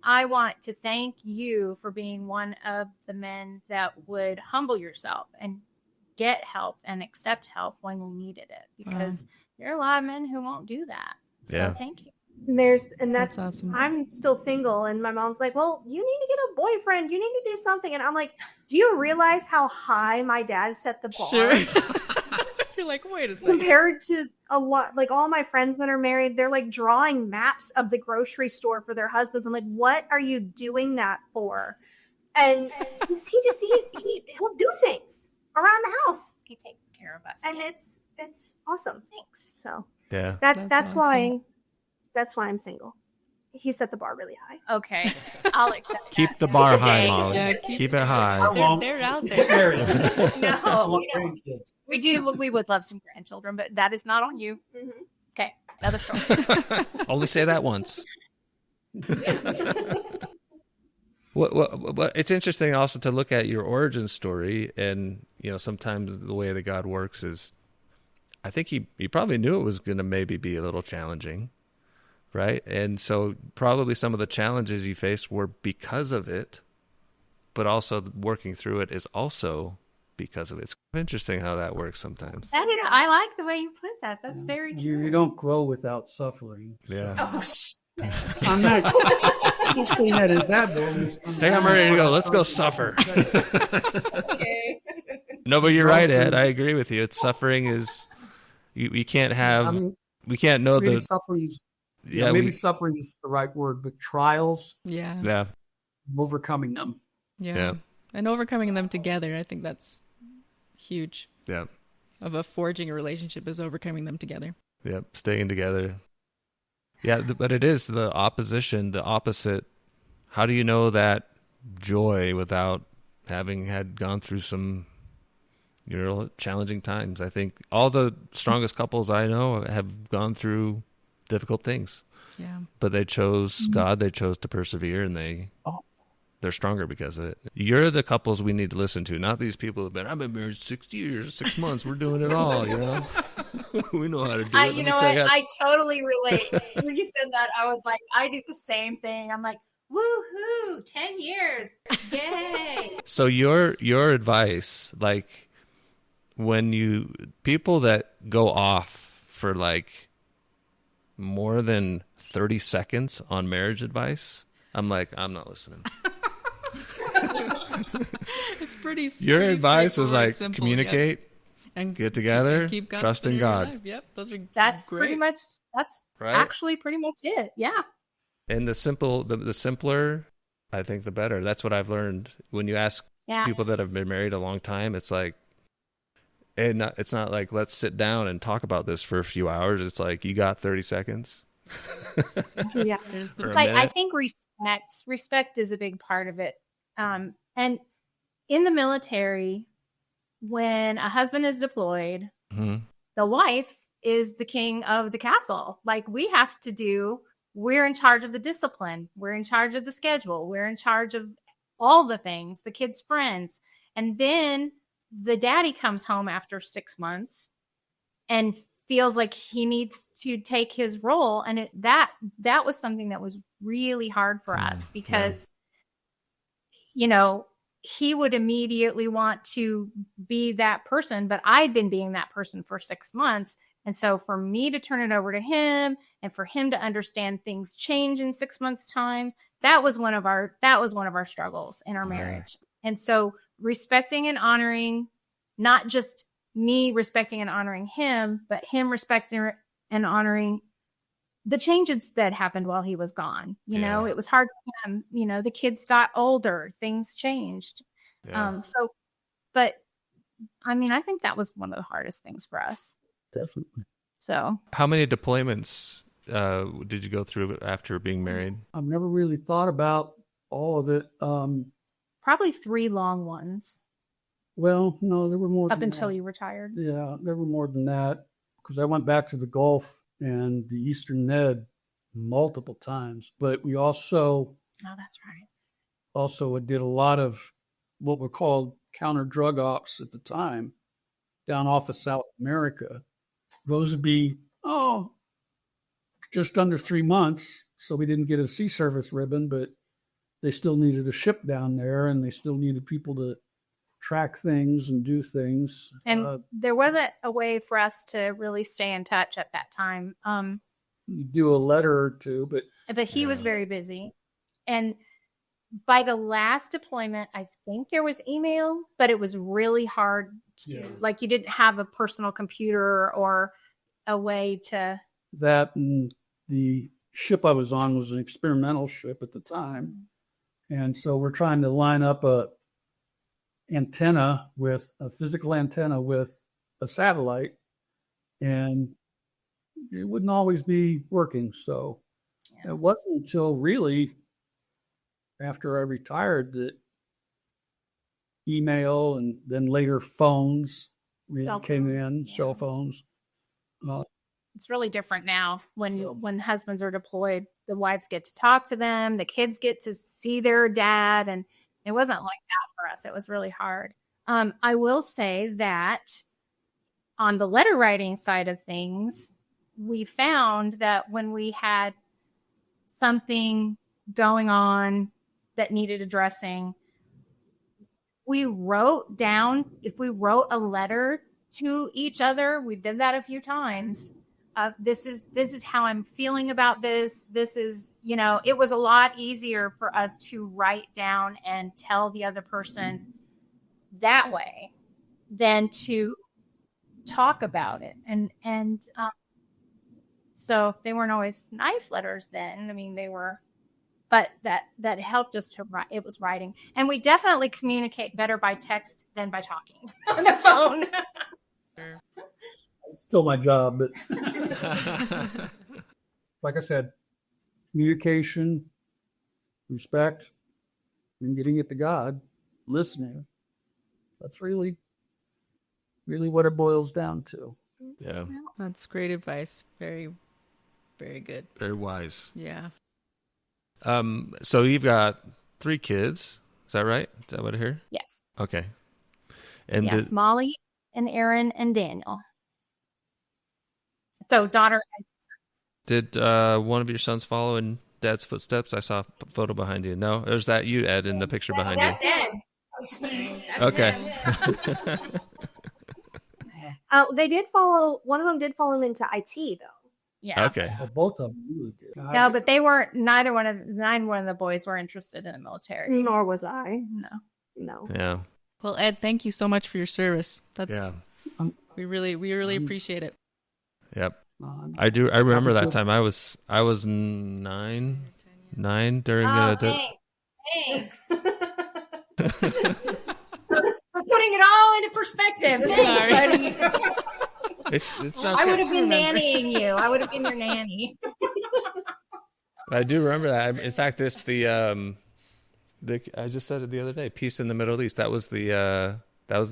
I want to thank you for being one of the men that would humble yourself and get help and accept help when you needed it, because there are a lot of men who won't do that. So thank you. That's awesome. I'm still single, and my mom's like, well, you need to get a boyfriend. You need to do something. And I'm like, do you realize how high my dad set the bar? Sure. You're like, wait a second. Compared to a lot, like all my friends that are married, they're like drawing maps of the grocery store for their husbands. I'm like, what are you doing that for? And he'll do things around the house. He takes care of us. And it's awesome. Thanks. So Yeah. That's awesome. why I'm single. He set the bar really high. Okay, I'll accept Keep that. the bar high, Today. Molly. Yeah, keep it high. They're out Get there. married. I No, want grandkids. we would love some grandchildren, but that is not on you. Okay, another story. Only say that once. What it's interesting also to look at your origin story, and sometimes the way that God works is, I think he probably knew it was going to maybe be a little challenging, right? And so probably some of the challenges you faced were because of it, but also working through it is also because of it. It's interesting how that works sometimes. I like the way you put that. That's very true. You don't grow without suffering. Yeah. Oh, I'm not saying that in bad ways. Hey, I'm ready to go. Let's go suffer. okay. No, but you're right, Ed. I agree with you. It's suffering is we can't have we can't know maybe the suffering. Yeah, maybe suffering is the right word, but trials, Yeah. overcoming them. Yeah. And overcoming them together, I think that's huge. Yeah. Of a forging a relationship is overcoming them together. Yep, staying together. Yeah, but it is the opposition, the opposite. How do you know that joy without having gone through some challenging times? I think all the strongest couples I know have gone through difficult things. Yeah. But they chose God, they chose to persevere, and they're stronger because of it. You're the couples we need to listen to, not these people who've I've been married 6 years, 6 months, we're doing it all, We know how to do it. You know what? I totally relate. When you said that, I was like, I do the same thing. I'm like, woohoo, 10 years. Yay. So your advice, like when people that go off for like more than 30 seconds on marriage advice, I'm like, I'm not listening. It's pretty Your advice was like, simple, communicate and get together, keep God trust in God. Yep, That's great. pretty much, Right? actually pretty much it. Yeah. And the simpler, I think the better. That's what I've learned. When you ask people that have been married a long time, it's like, it's not like, let's sit down and talk about this for a few hours. It's like, you got 30 seconds. Yeah. I think respect is a big part of it. And in the military, when a husband is deployed, the wife is the king of the castle. Like we're in charge of the discipline. We're in charge of the schedule. We're in charge of all the things, the kids' friends. And then the daddy comes home after 6 months and feels like he needs to take his role. And that was something that was really hard for us because, he would immediately want to be that person, but I'd been being that person for 6 months. And so for me to turn it over to him and for him to understand things change in 6 months' time, that was one of our struggles in our marriage. And so respecting and honoring, not just me respecting and honoring him, but him respecting and honoring the changes that happened while he was gone. It was hard for him. The kids got older, things changed. Yeah. But I think that was one of the hardest things for us. Definitely. So how many deployments did you go through after being married? I've never really thought about all of it. Probably 3 long ones. Well, no, there were more up than until that. you retired. Yeah, there were more than that because I went back to the Gulf and the Eastern Med multiple times. But we also that's right. Also did a lot of what were called counter drug ops at the time down off of South America. Those would be, just under 3 months. So we didn't get a sea service ribbon, but they still needed a ship down there and they still needed people to track things and do things. And there wasn't a way for us to really stay in touch at that time. You do a letter or two, but he was very busy. And by the last deployment, I think there was email, but it was really hard to, like, you didn't have a personal computer or a way to. That, and the ship I was on was an experimental ship at the time. And so we're trying to line up a physical antenna with a satellite. And it wouldn't always be working. So it wasn't until really after I retired that email and then later phones came in, cell phones. It's really different now when husbands are deployed. The wives get to talk to them, the kids get to see their dad, and it wasn't like that for us. It was really hard. I will say that on the letter writing side of things, we found that when we had something going on that needed addressing, we wrote down, if we wrote a letter to each other, we did that a few times. This is how I'm feeling about this. This is, it was a lot easier for us to write down and tell the other person that way than to talk about it. And so they weren't always nice letters then. I mean, they were, but that helped us to write. It was writing. And we definitely communicate better by text than by talking on the phone. It's still my job, but like I said, communication, respect, and getting it to God, listening. That's really what it boils down to. Yeah. That's great advice. Very, very good. Very wise. Yeah. So you've got 3 kids. Is that right? Is that what I hear? Yes. Okay. And yes, Molly and Aaron and Daniel. So daughter. Did one of your sons follow in Dad's footsteps? I saw a photo behind you. No, or is that you, Ed, in the picture behind you? That's Ed. Okay. They did follow. One of them did follow him into IT, though. Yeah. Okay. Well, both of them really did. No, but they weren't. Neither one of the boys were interested in the military. Nor was I. No. Yeah. Well, Ed, thank you so much for your service. Yeah. We really appreciate it. Yep. I do. I remember that time. I was 9 during. Thanks. We're putting it all into perspective. Thanks, buddy. It's not I would have been nannying you. I would have been your nanny. I do remember that. In fact, I just said it the other day. Peace in the Middle East. That was the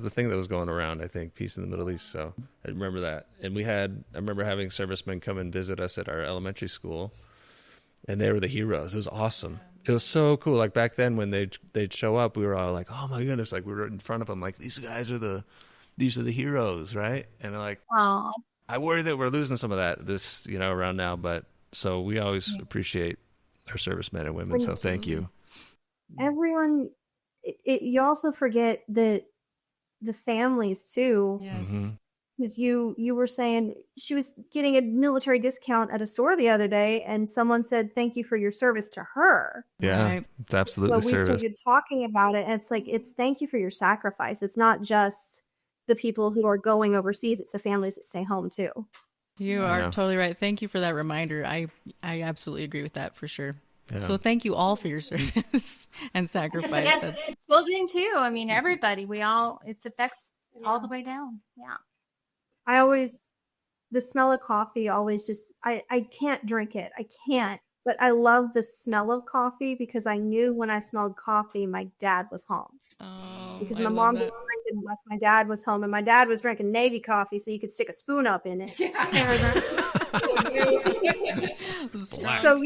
thing that was going around. I think peace in the Middle East. So I remember that. And I remember having servicemen come and visit us at our elementary school, and they were the heroes. It was awesome. It was so cool. Like back then, when they'd show up, we were all like, "Oh my goodness!" Like we were in front of them, like these guys are the heroes, right? And they're like, "Oh, I worry that we're losing some of that around now." But so we always appreciate our servicemen and women. So thank you. Everyone, you also forget the families too. Yes. Mm-hmm. Because you were saying she was getting a military discount at a store the other day, and someone said thank you for your service to her. Yeah, right. It's absolutely But we service. started talking about it, and it's thank you for your sacrifice. It's not just the people who are going overseas; it's the families that stay home too. You are totally right. Thank you for that reminder. I absolutely agree with that for sure. Yeah. So thank you all for your service and sacrifice. Yes, children too. I mean, everybody. It affects all the way down. Yeah. The smell of coffee always just, I can't drink it. I can't. But I love the smell of coffee because I knew when I smelled coffee, my dad was home. Oh, because my mom didn't drink it unless my dad was home. And my dad was drinking Navy coffee, so you could stick a spoon up in it. Yeah. So,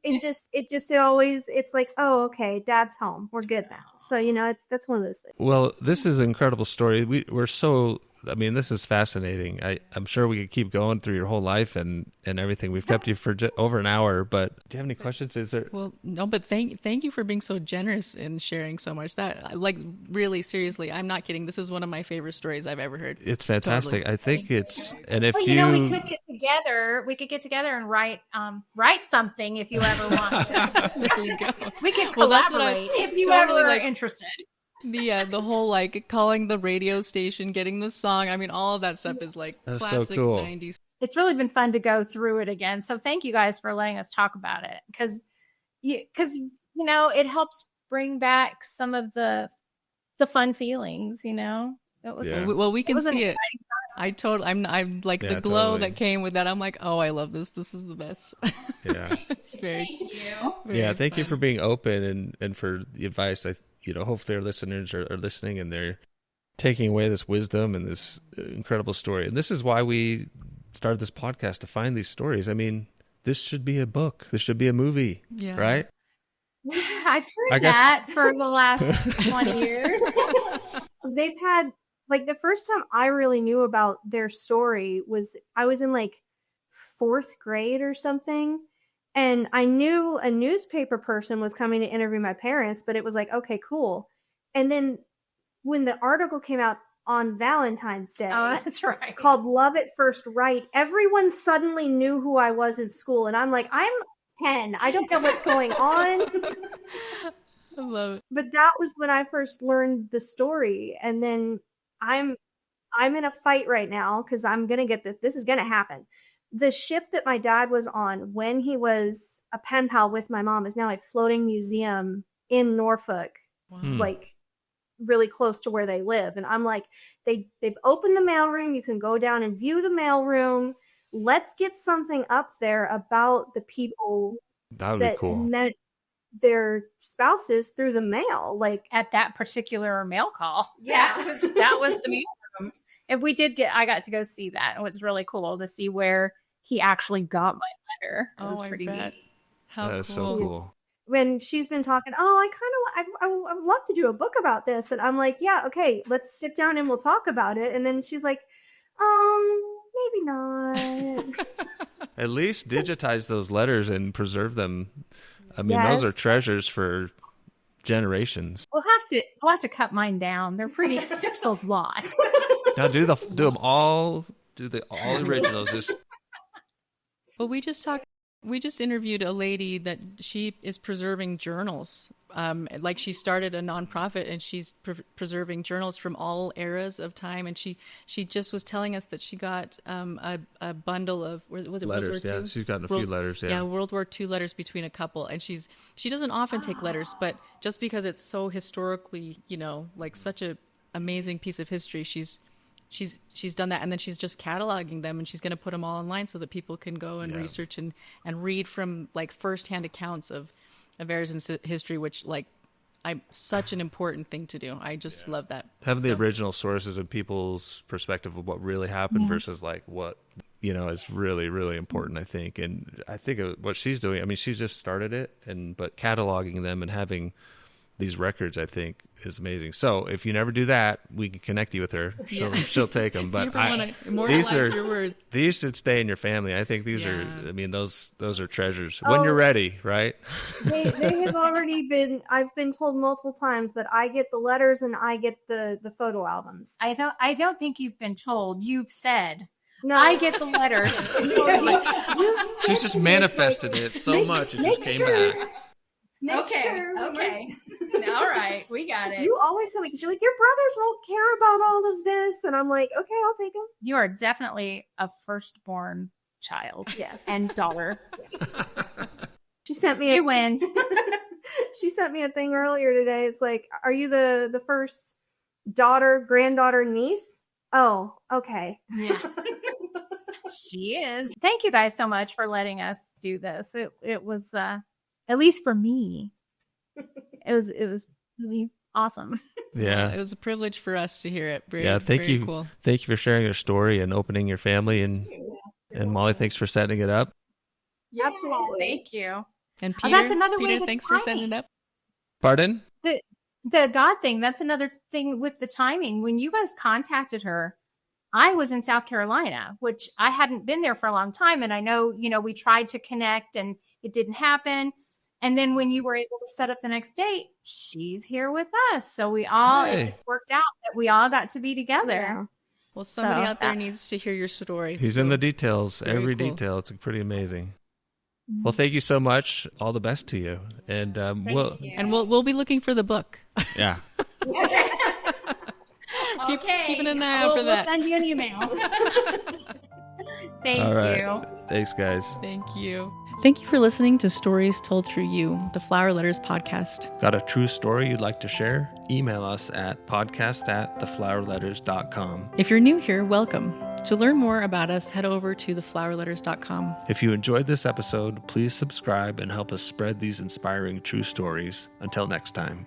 it's like, oh, okay, dad's home. We're good now. So, that's one of those things. Well, this is an incredible story. This is fascinating. I'm sure we could keep going through your whole life and everything. We've kept you for over an hour, but do you have any questions? Well, no, but thank you for being so generous in sharing so much. That, like, really, seriously, I'm not kidding. This is one of my favorite stories I've ever heard. It's fantastic. Totally. I think it's, and if we could get together. We could get together and write something if you ever want to. There you go. We could collaborate if you ever are interested. The whole like calling the radio station, getting the song. I mean, all of that stuff is like that's classic so cool. 90s. It's really been fun to go through it again. So thank you guys for letting us talk about it because it helps bring back some of the fun feelings. It was well, we can see it. I'm like the glow that came with that. I'm like, oh, I love this. This is the best. Yeah. It's very, Thank you for being open and for the advice. Hope their listeners are listening and they're taking away this wisdom and this incredible story. And this is why we started this podcast, to find these stories. I mean, this should be a book. This should be a movie, right? I've heard that for the last 20 years. They've had, like, the first time I really knew about their story was I was in like 4th grade or something. And I knew a newspaper person was coming to interview my parents, but it was like, okay, cool. And then when the article came out on Valentine's Day, that's right, called Love at First Right, everyone suddenly knew who I was in school. And I'm like, I'm 10. I don't know what's going on. I love it. But that was when I first learned the story. And then I'm in a fight right now because I'm going to get this. This is going to happen. The ship that my dad was on when he was a pen pal with my mom is now a floating museum in Norfolk, like really close to where they live. And I'm like, they've opened the mailroom. You can go down and view the mailroom. Let's get something up there about the people that be cool. Met their spouses through the mail, like at that particular mail call. Yeah, that was the mail room. If I got to go see that. It was really cool to see where he actually got my letter. It was pretty neat. How that is so cool. When she's been talking, I would love to do a book about this, and I'm like, yeah, okay, let's sit down and we'll talk about it. And then she's like, maybe not. At least digitize those letters and preserve them. I mean, those are treasures for generations. We'll have to cut mine down. They're pretty. There's a lot. Now do them all. Do all originals. Just. Well, we just interviewed a lady that she is preserving journals. Like she started a nonprofit and she's preserving journals from all eras of time. And she just was telling us that she got a bundle of, was it letters? World War II? Yeah, she's gotten a few letters. Yeah, World War II letters between a couple. And she doesn't often take letters, but just because it's so historically, like such a amazing piece of history, she's done that, and then she's just cataloging them, and she's going to put them all online so that people can go and research and read from like firsthand accounts of eras in history, which I'm such an important thing to do. I just love that. Having the original sources and people's perspective of what really happened versus like what is really, really important, I think. And I think of what she's doing. I mean, she's just started it, but cataloging them and having these records, I think, is amazing. So if you never do that, we can connect you with her. She'll take them. But these should stay in your family. I think these are. I mean, those are treasures when you're ready, right? They have already been. I've been told multiple times that I get the letters and I get the photo albums. I don't think you've been told. You've said. No, I get the letters. She's just manifested it so much. It just came back. Okay. All right. We got it. You always tell me, because you're like, your brothers won't care about all of this. And I'm like, okay, I'll take them. You are definitely a firstborn child. Yes. And daughter. She sent me you win. She sent me a thing earlier today. It's like, are you the first daughter, granddaughter, niece? Oh, okay. Yeah. She is. Thank you guys so much for letting us do this. It was at least for me, it was really awesome. Yeah, it was a privilege for us to hear it. Thank you. Cool. Thank you for sharing your story and opening your family, and Molly, thanks for setting it up. Absolutely, thank you. And Peter, that's another way. Thanks for setting it up. Pardon? The God thing. That's another thing with the timing. When you guys contacted her, I was in South Carolina, which I hadn't been there for a long time, and I know we tried to connect and it didn't happen. And then when you were able to set up the next date, she's here with us. So it just worked out that we all got to be together. Yeah. Well, somebody out there needs to hear your story. He's in the details, every detail. It's pretty amazing. Well, thank you so much. All the best to you. And we'll be looking for the book. Yeah. Keeping an eye out for that. We'll send you an email. Thank All right. you. Thanks, guys. Thank you. Thank you for listening to Stories Told Through You, the Flower Letters podcast. Got a true story you'd like to share? Email us at podcast@theflowerletters.com. If you're new here, welcome. To learn more about us, head over to theflowerletters.com. If you enjoyed this episode, please subscribe and help us spread these inspiring true stories. Until next time.